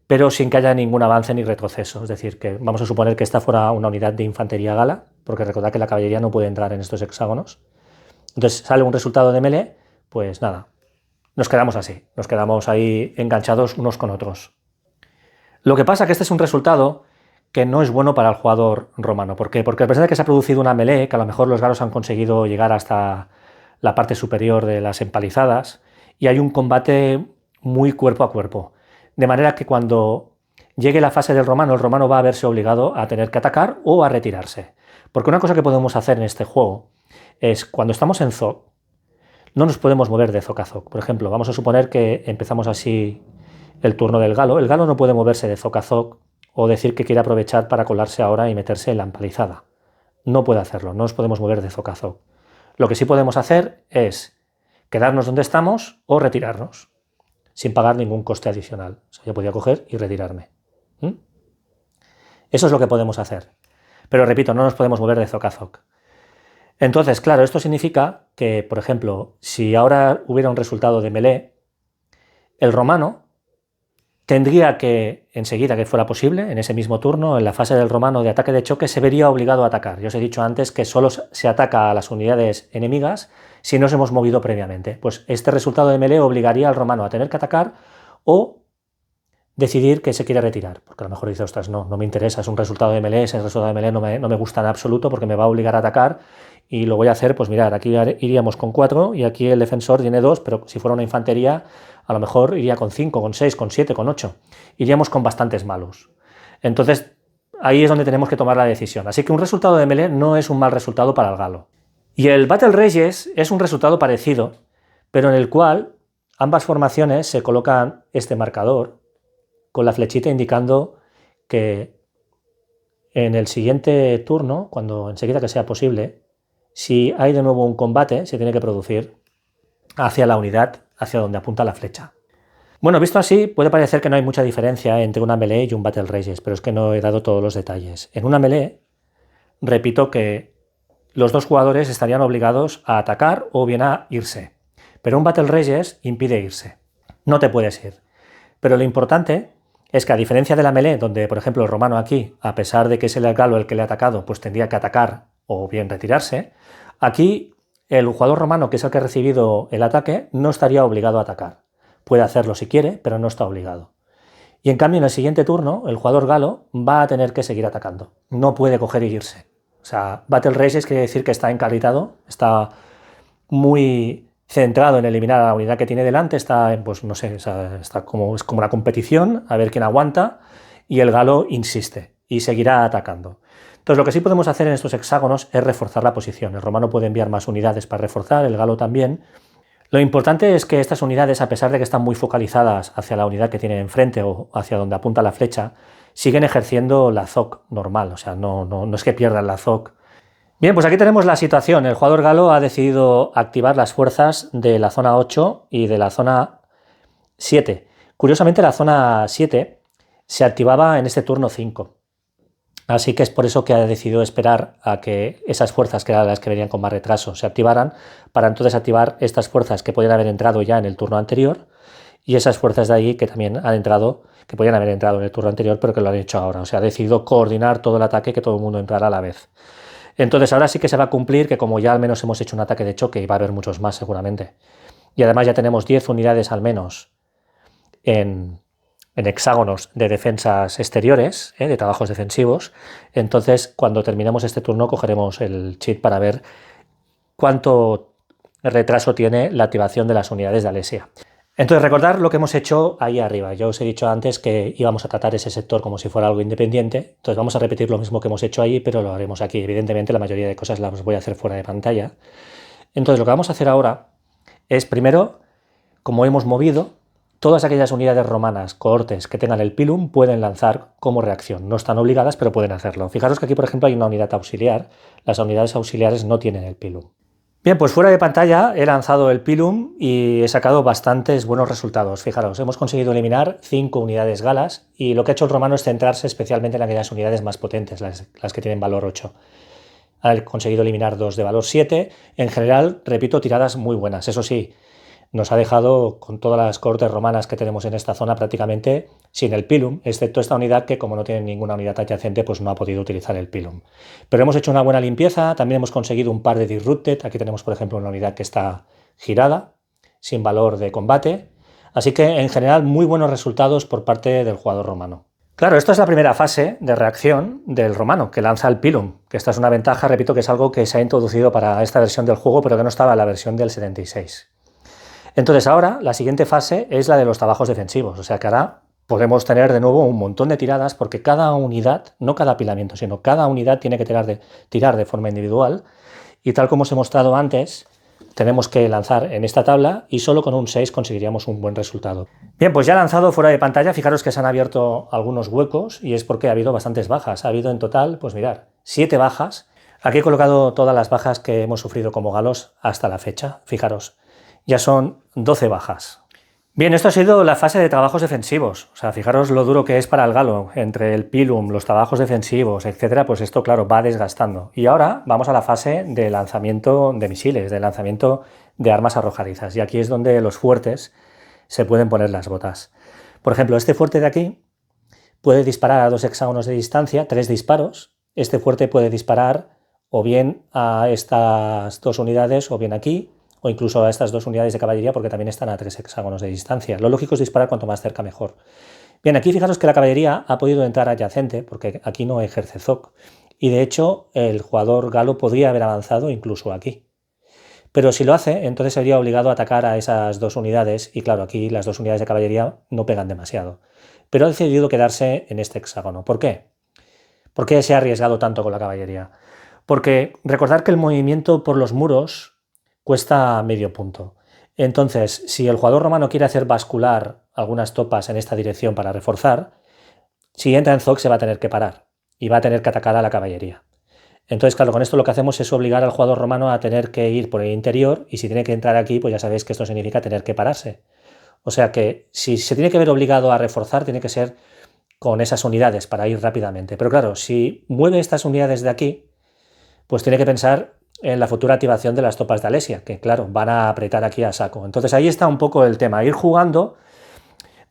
pero sin que haya ningún avance ni retroceso. Es decir, que vamos a suponer que esta fuera una unidad de infantería gala, porque recordad que la caballería no puede entrar en estos hexágonos. Entonces sale un resultado de melee, pues nada, nos quedamos así, nos quedamos ahí enganchados unos con otros. Lo que pasa es que este es un resultado que no es bueno para el jugador romano. ¿Por qué? Porque a pesar de que se ha producido una melee, que a lo mejor los galos han conseguido llegar hasta la parte superior de las empalizadas, y hay un combate muy cuerpo a cuerpo. De manera que cuando llegue la fase del romano, el romano va a verse obligado a tener que atacar o a retirarse. Porque una cosa que podemos hacer en este juego es, cuando estamos en zoc, no nos podemos mover de zoc a zoc. Por ejemplo, vamos a suponer que empezamos así el turno del galo. El galo no puede moverse de zoc a zoc o decir que quiere aprovechar para colarse ahora y meterse en la empalizada. No puede hacerlo, no nos podemos mover de zoc a zoc. Lo que sí podemos hacer es quedarnos donde estamos o retirarnos, sin pagar ningún coste adicional. O sea, yo podía coger y retirarme. Eso es lo que podemos hacer. Pero repito, no nos podemos mover de zoc a zoc. Entonces, claro, esto significa que, por ejemplo, si ahora hubiera un resultado de melee, el romano tendría que, enseguida que fuera posible, en ese mismo turno, en la fase del romano de ataque de choque, se vería obligado a atacar. Yo os he dicho antes que solo se ataca a las unidades enemigas si nos hemos movido previamente. Pues este resultado de melee obligaría al romano a tener que atacar o decidir que se quiere retirar, porque a lo mejor dice, ostras, no me interesa, es un resultado de melee, ese resultado de melee no me gusta en absoluto porque me va a obligar a atacar y lo voy a hacer, pues mirar, aquí iríamos con 4 y aquí el defensor tiene 2, pero si fuera una infantería a lo mejor iría con 5, con 6, con 7, con 8, iríamos con bastantes malos. Entonces ahí es donde tenemos que tomar la decisión, así que un resultado de melee no es un mal resultado para el galo. Y el Battle Rages es un resultado parecido, pero en el cual ambas formaciones se colocan este marcador con la flechita indicando que en el siguiente turno, cuando enseguida que sea posible, si hay de nuevo un combate, se tiene que producir hacia la unidad, hacia donde apunta la flecha. Bueno, visto así, puede parecer que no hay mucha diferencia entre una melee y un Battle Rages, pero es que no he dado todos los detalles. En una melee, repito que los dos jugadores estarían obligados a atacar o bien a irse, pero un Battle Rages impide irse. No te puedes ir. Pero lo importante es que a diferencia de la melee, donde por ejemplo el romano aquí, a pesar de que es el galo el que le ha atacado, pues tendría que atacar o bien retirarse, aquí el jugador romano, que es el que ha recibido el ataque, no estaría obligado a atacar. Puede hacerlo si quiere, pero no está obligado. Y en cambio en el siguiente turno, el jugador galo va a tener que seguir atacando. No puede coger y irse. O sea, Battle Rages quiere decir que está encarritado, está muy centrado en eliminar a la unidad que tiene delante, está, pues no sé, está como, es como una competición, a ver quién aguanta, y el galo insiste y seguirá atacando. Entonces lo que sí podemos hacer en estos hexágonos es reforzar la posición. El romano puede enviar más unidades para reforzar, el galo también. Lo importante es que estas unidades, a pesar de que están muy focalizadas hacia la unidad que tiene enfrente o hacia donde apunta la flecha, siguen ejerciendo la ZOC normal, o sea, no es que pierdan la ZOC. Bien, pues aquí tenemos la situación. El jugador galo ha decidido activar las fuerzas de la zona 8 y de la zona 7. Curiosamente, la zona 7 se activaba en este turno 5. Así que es por eso que ha decidido esperar a que esas fuerzas, que eran las que venían con más retraso, se activaran, para entonces activar estas fuerzas que podían haber entrado ya en el turno anterior y esas fuerzas de ahí que también han entrado, que podían haber entrado en el turno anterior, pero que lo han hecho ahora. O sea, ha decidido coordinar todo el ataque, que todo el mundo entrara a la vez. Entonces ahora sí que se va a cumplir que como ya al menos hemos hecho un ataque de choque y va a haber muchos más seguramente, y además ya tenemos 10 unidades al menos en hexágonos de defensas exteriores, de trabajos defensivos, entonces cuando terminemos este turno cogeremos el cheat para ver cuánto retraso tiene la activación de las unidades de Alesia. Entonces recordar lo que hemos hecho ahí arriba. Yo os he dicho antes que íbamos a tratar ese sector como si fuera algo independiente, entonces vamos a repetir lo mismo que hemos hecho ahí, pero lo haremos aquí. Evidentemente la mayoría de cosas las voy a hacer fuera de pantalla. Entonces lo que vamos a hacer ahora es primero, como hemos movido, todas aquellas unidades romanas, cohortes que tengan el pilum pueden lanzar como reacción. No están obligadas, pero pueden hacerlo. Fijaros que aquí, por ejemplo, hay una unidad auxiliar. Las unidades auxiliares no tienen el pilum. Bien, pues fuera de pantalla he lanzado el pilum y he sacado bastantes buenos resultados. Fijaros, hemos conseguido eliminar 5 unidades galas y lo que ha hecho el romano es centrarse especialmente en aquellas unidades más potentes, las que tienen valor 8. Ha conseguido eliminar 2 de valor 7. En general, repito, tiradas muy buenas. Eso sí, nos ha dejado con todas las cohortes romanas que tenemos en esta zona prácticamente sin el pilum, excepto esta unidad que como no tiene ninguna unidad adyacente pues no ha podido utilizar el pilum. Pero hemos hecho una buena limpieza, también hemos conseguido un par de disrupted, aquí tenemos por ejemplo una unidad que está girada, sin valor de combate, así que en general muy buenos resultados por parte del jugador romano. Claro, esta es la primera fase de reacción del romano, que lanza el pilum, que esta es una ventaja, repito, que es algo que se ha introducido para esta versión del juego, pero que no estaba en la versión del 76. Entonces ahora la siguiente fase es la de los trabajos defensivos, o sea que ahora podemos tener de nuevo un montón de tiradas porque cada unidad, no cada apilamiento, sino cada unidad tiene que tirar de forma individual y tal como os he mostrado antes, tenemos que lanzar en esta tabla y solo con un 6 conseguiríamos un buen resultado. Bien, pues ya lanzado fuera de pantalla, fijaros que se han abierto algunos huecos y es porque ha habido bastantes bajas. Ha habido en total, pues mirad, 7 bajas. Aquí he colocado todas las bajas que hemos sufrido como galos hasta la fecha, fijaros. Ya son 12 bajas. Bien, esto ha sido la fase de trabajos defensivos. O sea, fijaros lo duro que es para el galo, entre el pilum, los trabajos defensivos, etcétera, pues esto, claro, va desgastando. Y ahora vamos a la fase de lanzamiento de misiles, de lanzamiento de armas arrojadizas. Y aquí es donde los fuertes se pueden poner las botas. Por ejemplo, este fuerte de aquí puede disparar a 2 hexágonos de distancia, 3 disparos. Este fuerte puede disparar o bien a estas 2 unidades o bien aquí, o incluso a estas 2 unidades de caballería, porque también están a 3 hexágonos de distancia. Lo lógico es disparar cuanto más cerca mejor. Bien, aquí fijaros que la caballería ha podido entrar adyacente, porque aquí no ejerce ZOC, y de hecho el jugador galo podría haber avanzado incluso aquí. Pero si lo hace, entonces sería obligado a atacar a esas 2 unidades, y claro, aquí las 2 unidades de caballería no pegan demasiado. Pero ha decidido quedarse en este hexágono. ¿Por qué? ¿Por qué se ha arriesgado tanto con la caballería? Porque recordar que el movimiento por los muros cuesta medio punto. Entonces, si el jugador romano quiere hacer bascular algunas tropas en esta dirección para reforzar, si entra en ZOC se va a tener que parar y va a tener que atacar a la caballería. Entonces, claro, con esto lo que hacemos es obligar al jugador romano a tener que ir por el interior, y si tiene que entrar aquí, pues ya sabéis que esto significa tener que pararse. O sea que si se tiene que ver obligado a reforzar, tiene que ser con esas unidades para ir rápidamente. Pero claro, si mueve estas unidades de aquí, pues tiene que pensar en la futura activación de las tropas de Alesia, que claro, van a apretar aquí a saco. Entonces ahí está un poco el tema, ir jugando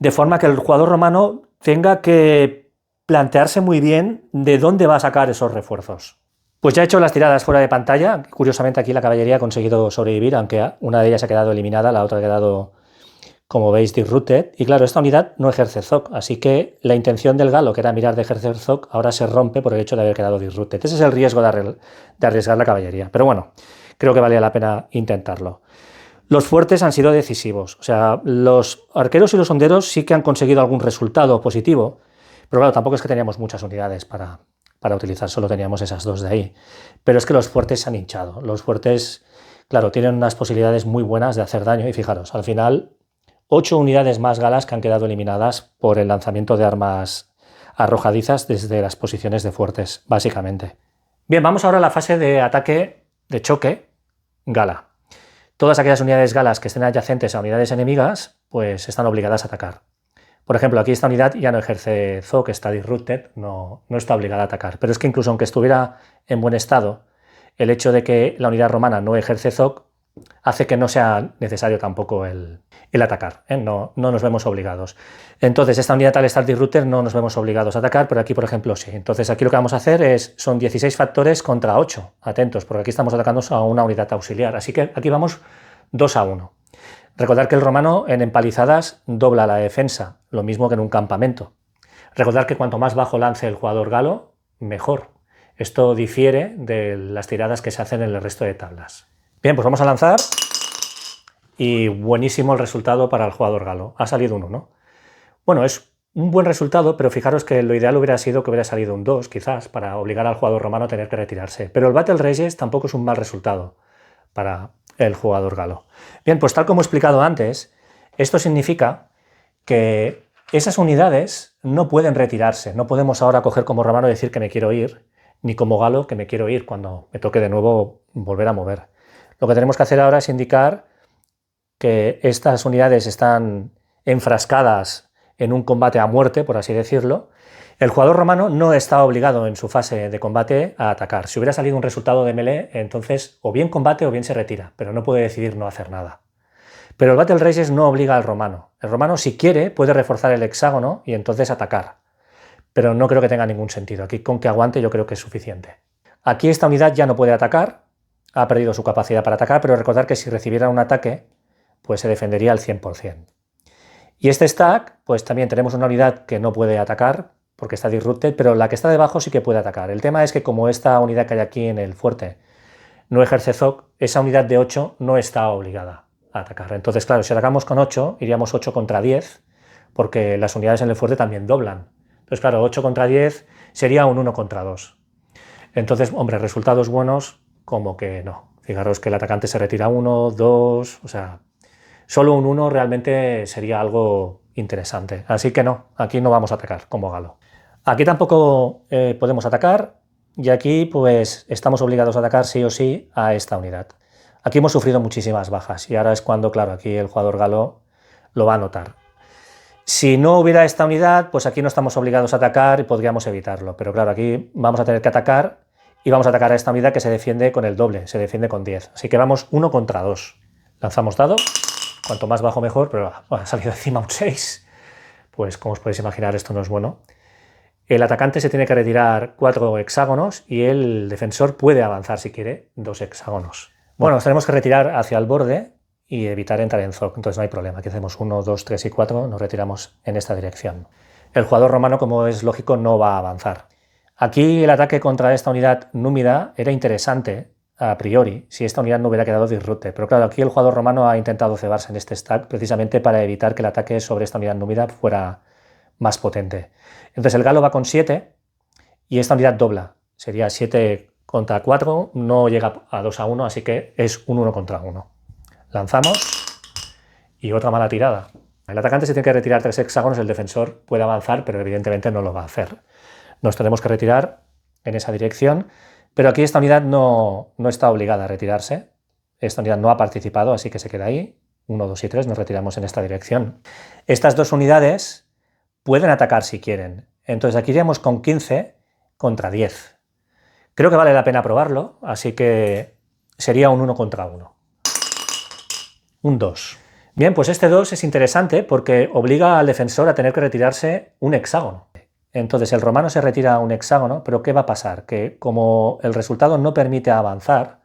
de forma que el jugador romano tenga que plantearse muy bien de dónde va a sacar esos refuerzos. Pues ya he hecho las tiradas fuera de pantalla. Curiosamente aquí la caballería ha conseguido sobrevivir, aunque una de ellas ha quedado eliminada, la otra ha quedado, como veis, disrupted. Y claro, esta unidad no ejerce ZOC, así que la intención del galo, que era mirar de ejercer ZOC, ahora se rompe por el hecho de haber quedado disrupted. Ese es el riesgo de arriesgar la caballería. Pero bueno, creo que valía la pena intentarlo. Los fuertes han sido decisivos. O sea, los arqueros y los honderos sí que han conseguido algún resultado positivo, pero claro, tampoco es que teníamos muchas unidades para utilizar, solo teníamos esas 2 de ahí. Pero es que los fuertes se han hinchado. Los fuertes, claro, tienen unas posibilidades muy buenas de hacer daño y fijaros, al final 8 unidades más galas que han quedado eliminadas por el lanzamiento de armas arrojadizas desde las posiciones de fuertes, básicamente. Bien, vamos ahora a la fase de ataque de choque gala. Todas aquellas unidades galas que estén adyacentes a unidades enemigas, pues están obligadas a atacar. Por ejemplo, aquí esta unidad ya no ejerce ZOC, está disrupted, no está obligada a atacar. Pero es que incluso aunque estuviera en buen estado, el hecho de que la unidad romana no ejerce ZOC hace que no sea necesario tampoco el atacar, ¿eh? No nos vemos obligados. Entonces, esta unidad al estar disrupted no nos vemos obligados a atacar, pero aquí, por ejemplo, sí. Entonces, aquí lo que vamos a hacer son 16 factores contra 8. Atentos, porque aquí estamos atacando a una unidad auxiliar. Así que aquí vamos 2-1. Recordar que el romano en empalizadas dobla la defensa, lo mismo que en un campamento. Recordar que cuanto más bajo lance el jugador galo, mejor. Esto difiere de las tiradas que se hacen en el resto de tablas. Bien, pues vamos a lanzar y buenísimo el resultado para el jugador galo. Ha salido un 1. Bueno, es un buen resultado, pero fijaros que lo ideal hubiera sido que hubiera salido un 2, quizás, para obligar al jugador romano a tener que retirarse. Pero el Battle Rages tampoco es un mal resultado para el jugador galo. Bien, pues tal como he explicado antes, esto significa que esas unidades no pueden retirarse. No podemos ahora coger como romano y decir que me quiero ir, ni como galo que me quiero ir cuando me toque de nuevo volver a mover. Lo que tenemos que hacer ahora es indicar que estas unidades están enfrascadas en un combate a muerte, por así decirlo. El jugador romano no está obligado en su fase de combate a atacar. Si hubiera salido un resultado de melee, entonces o bien combate o bien se retira, pero no puede decidir no hacer nada. Pero el Battle Rages no obliga al romano. El romano, si quiere, puede reforzar el hexágono y entonces atacar. Pero no creo que tenga ningún sentido. Aquí con que aguante yo creo que es suficiente. Aquí esta unidad ya no puede atacar, ha perdido su capacidad para atacar, pero recordar que si recibiera un ataque, pues se defendería al 100%. Y este stack, pues también tenemos una unidad que no puede atacar porque está disrupted, pero la que está debajo sí que puede atacar. El tema es que como esta unidad que hay aquí en el fuerte no ejerce ZOC, esa unidad de 8 no está obligada a atacar. Entonces, claro, si atacamos con 8, iríamos 8 contra 10, porque las unidades en el fuerte también doblan. Entonces, claro, 8 contra 10 sería un 1 contra 2. Entonces, hombre, resultados buenos, como que no. Fijaros que el atacante se retira 1, 2, o sea, solo un 1 realmente sería algo interesante. Así que no, aquí no vamos a atacar como galo. Aquí tampoco podemos atacar, y aquí pues estamos obligados a atacar sí o sí a esta unidad. Aquí hemos sufrido muchísimas bajas y ahora es cuando, claro, aquí el jugador galo lo va a notar. Si no hubiera esta unidad, pues aquí no estamos obligados a atacar y podríamos evitarlo. Pero claro, aquí vamos a tener que atacar y vamos a atacar a esta unidad que se defiende con el doble, se defiende con 10. Así que vamos 1 contra 2. Lanzamos dado, cuanto más bajo mejor, pero bueno, ha salido encima un 6. Pues como os podéis imaginar, esto no es bueno. El atacante se tiene que retirar 4 hexágonos y el defensor puede avanzar si quiere 2 hexágonos. Bueno, nos tenemos que retirar hacia el borde y evitar entrar en zoc, entonces no hay problema. Aquí hacemos 1, 2, 3 y 4, nos retiramos en esta dirección. El jugador romano, como es lógico, no va a avanzar. Aquí el ataque contra esta unidad númida era interesante a priori, si esta unidad no hubiera quedado disrupte. Pero claro, aquí el jugador romano ha intentado cebarse en este stack precisamente para evitar que el ataque sobre esta unidad númida fuera más potente. Entonces el galo va con 7 y esta unidad dobla. Sería 7 contra 4, no llega a 2 a 1, así que es un 1 contra 1. Lanzamos y otra mala tirada. El atacante se tiene que retirar 3 hexágonos, el defensor puede avanzar, pero evidentemente no lo va a hacer. Nos tenemos que retirar en esa dirección, pero aquí esta unidad no está obligada a retirarse. Esta unidad no ha participado, así que se queda ahí. 1, 2 y 3, nos retiramos en esta dirección. Estas dos unidades pueden atacar si quieren. Entonces aquí iríamos con 15 contra 10. Creo que vale la pena probarlo, así que sería un 1 contra 1. Un 2. Bien, pues este 2 es interesante porque obliga al defensor a tener que retirarse un hexágono. Entonces el romano se retira un hexágono, pero ¿qué va a pasar? Que como el resultado no permite avanzar,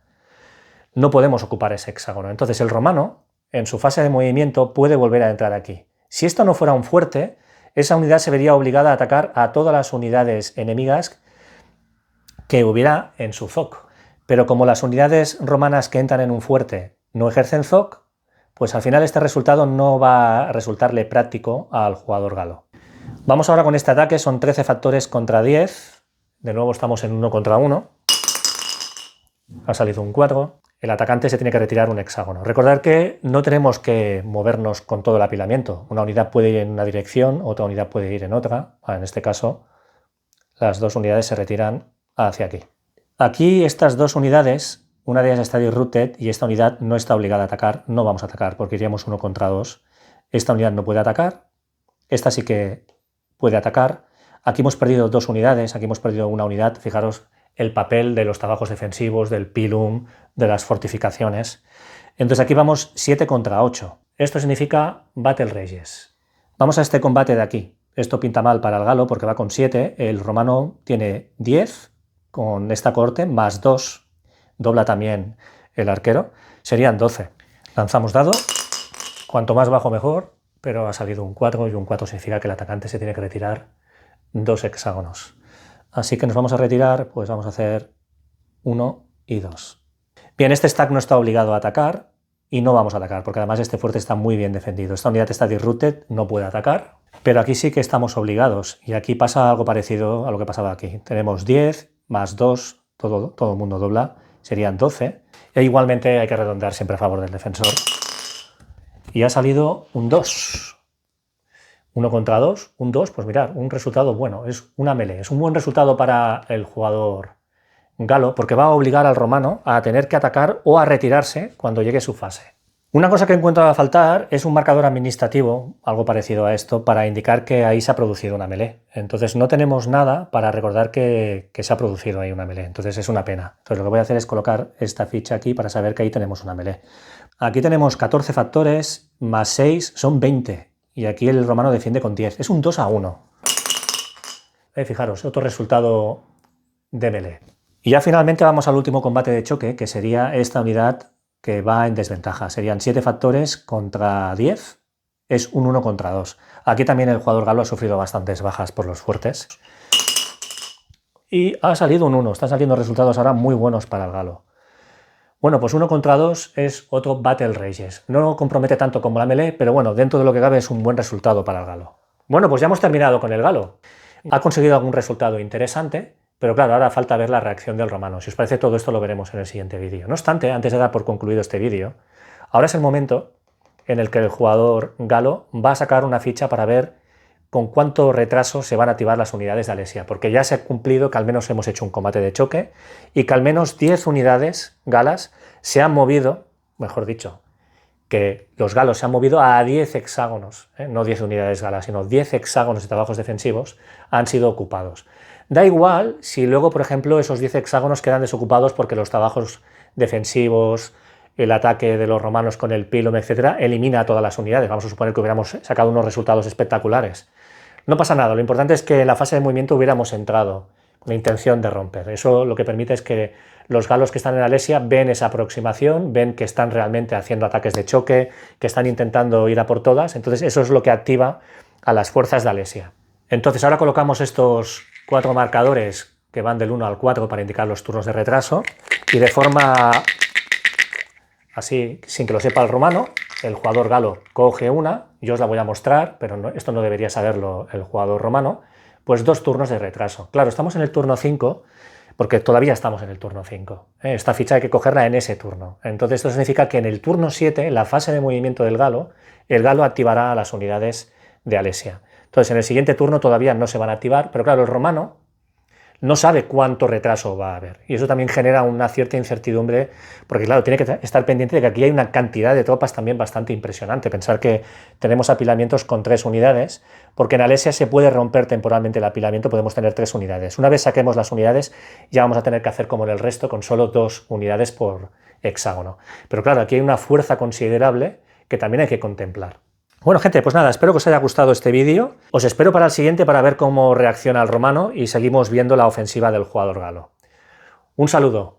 no podemos ocupar ese hexágono. Entonces el romano, en su fase de movimiento, puede volver a entrar aquí. Si esto no fuera un fuerte, esa unidad se vería obligada a atacar a todas las unidades enemigas que hubiera en su zoc. Pero como las unidades romanas que entran en un fuerte no ejercen zoc, pues al final este resultado no va a resultarle práctico al jugador galo. Vamos ahora con este ataque, son 13 factores contra 10. De nuevo estamos en 1 contra 1. Ha salido un 4. El atacante se tiene que retirar un hexágono. Recordad que no tenemos que movernos con todo el apilamiento. Una unidad puede ir en una dirección, otra unidad puede ir en otra. En este caso, las dos unidades se retiran hacia aquí. Aquí estas dos unidades, una de ellas está disrupted y esta unidad no está obligada a atacar. No vamos a atacar porque iríamos 1 contra 2. Esta unidad no puede atacar. Esta sí que puede atacar. Aquí hemos perdido 2 unidades, aquí hemos perdido una unidad. Fijaros el papel de los trabajos defensivos, del pilum, de las fortificaciones. Entonces aquí vamos 7 contra 8. Esto significa Battle Rages. Vamos a este combate de aquí. Esto pinta mal para el galo porque va con 7. El romano tiene 10 con esta cohorte, más 2. Dobla también el arquero. Serían 12. Lanzamos dado. Cuanto más bajo mejor, pero ha salido un 4 y un 4 significa que el atacante se tiene que retirar 2 hexágonos. Así que nos vamos a retirar, pues vamos a hacer 1 y 2. Bien, este stack no está obligado a atacar y no vamos a atacar, porque además este fuerte está muy bien defendido. Esta unidad está disrupted, no puede atacar, pero aquí sí que estamos obligados. Y aquí pasa algo parecido a lo que pasaba aquí. Tenemos 10 más 2, todo el mundo dobla, serían 12. E igualmente hay que redondear siempre a favor del defensor. Y ha salido un 2. 1 contra 2, un 2, pues mirad, un resultado bueno, es una melee. Es un buen resultado para el jugador galo porque va a obligar al romano a tener que atacar o a retirarse cuando llegue su fase. Una cosa que encuentro a faltar es un marcador administrativo, algo parecido a esto, para indicar que ahí se ha producido una melee. Entonces no tenemos nada para recordar que se ha producido ahí una melee. Entonces es una pena. Entonces lo que voy a hacer es colocar esta ficha aquí para saber que ahí tenemos una melee. Aquí tenemos 14 factores más 6, son 20. Y aquí el romano defiende con 10. Es un 2 a 1. Fijaros, otro resultado de melee. Y ya finalmente vamos al último combate de choque, que sería esta unidad que va en desventaja. Serían 7 factores contra 10. Es un 1 contra 2. Aquí también el jugador galo ha sufrido bastantes bajas por los fuertes. Y ha salido un 1. Están saliendo resultados ahora muy buenos para el galo. Bueno, pues 1 contra 2 es otro Battle Rages. No compromete tanto como la melee, pero bueno, dentro de lo que cabe es un buen resultado para el galo. Bueno, pues ya hemos terminado con el galo. Ha conseguido algún resultado interesante, pero claro, ahora falta ver la reacción del romano. Si os parece, todo esto lo veremos en el siguiente vídeo. No obstante, antes de dar por concluido este vídeo, ahora es el momento en el que el jugador galo va a sacar una ficha para ver con cuánto retraso se van a activar las unidades de Alesia, porque ya se ha cumplido que al menos hemos hecho un combate de choque y que al menos 10 unidades galas se han movido, mejor dicho, que los galos se han movido a 10 hexágonos, no 10 unidades galas, sino 10 hexágonos de trabajos defensivos han sido ocupados. Da igual si luego, por ejemplo, esos 10 hexágonos quedan desocupados porque los trabajos defensivos, el ataque de los romanos con el pílum, etcétera, elimina a todas las unidades. Vamos a suponer que hubiéramos sacado unos resultados espectaculares. No pasa nada, lo importante es que en la fase de movimiento hubiéramos entrado con la intención de romper. Eso lo que permite es que los galos que están en Alesia ven esa aproximación, ven que están realmente haciendo ataques de choque, que están intentando ir a por todas, entonces eso es lo que activa a las fuerzas de Alesia. Entonces ahora colocamos estos 4 marcadores que van del 1 al 4 para indicar los turnos de retraso y de forma así, sin que lo sepa el romano, el jugador galo coge una, yo os la voy a mostrar, pero esto no debería saberlo el jugador romano, pues 2 turnos de retraso. Claro, estamos en el turno 5, porque todavía estamos en el turno 5. Esta ficha hay que cogerla en ese turno. Entonces esto significa que en el turno 7, en la fase de movimiento del galo, el galo activará a las unidades de Alesia. Entonces en el siguiente turno todavía no se van a activar, pero claro, el romano no sabe cuánto retraso va a haber. Y eso también genera una cierta incertidumbre, porque claro, tiene que estar pendiente de que aquí hay una cantidad de tropas también bastante impresionante. Pensar que tenemos apilamientos con 3 unidades, porque en Alesia se puede romper temporalmente el apilamiento, podemos tener 3 unidades. Una vez saquemos las unidades, ya vamos a tener que hacer como en el resto, con solo 2 unidades por hexágono. Pero claro, aquí hay una fuerza considerable que también hay que contemplar. Bueno, gente, pues nada, espero que os haya gustado este vídeo. Os espero para el siguiente para ver cómo reacciona el romano y seguimos viendo la ofensiva del jugador galo. Un saludo.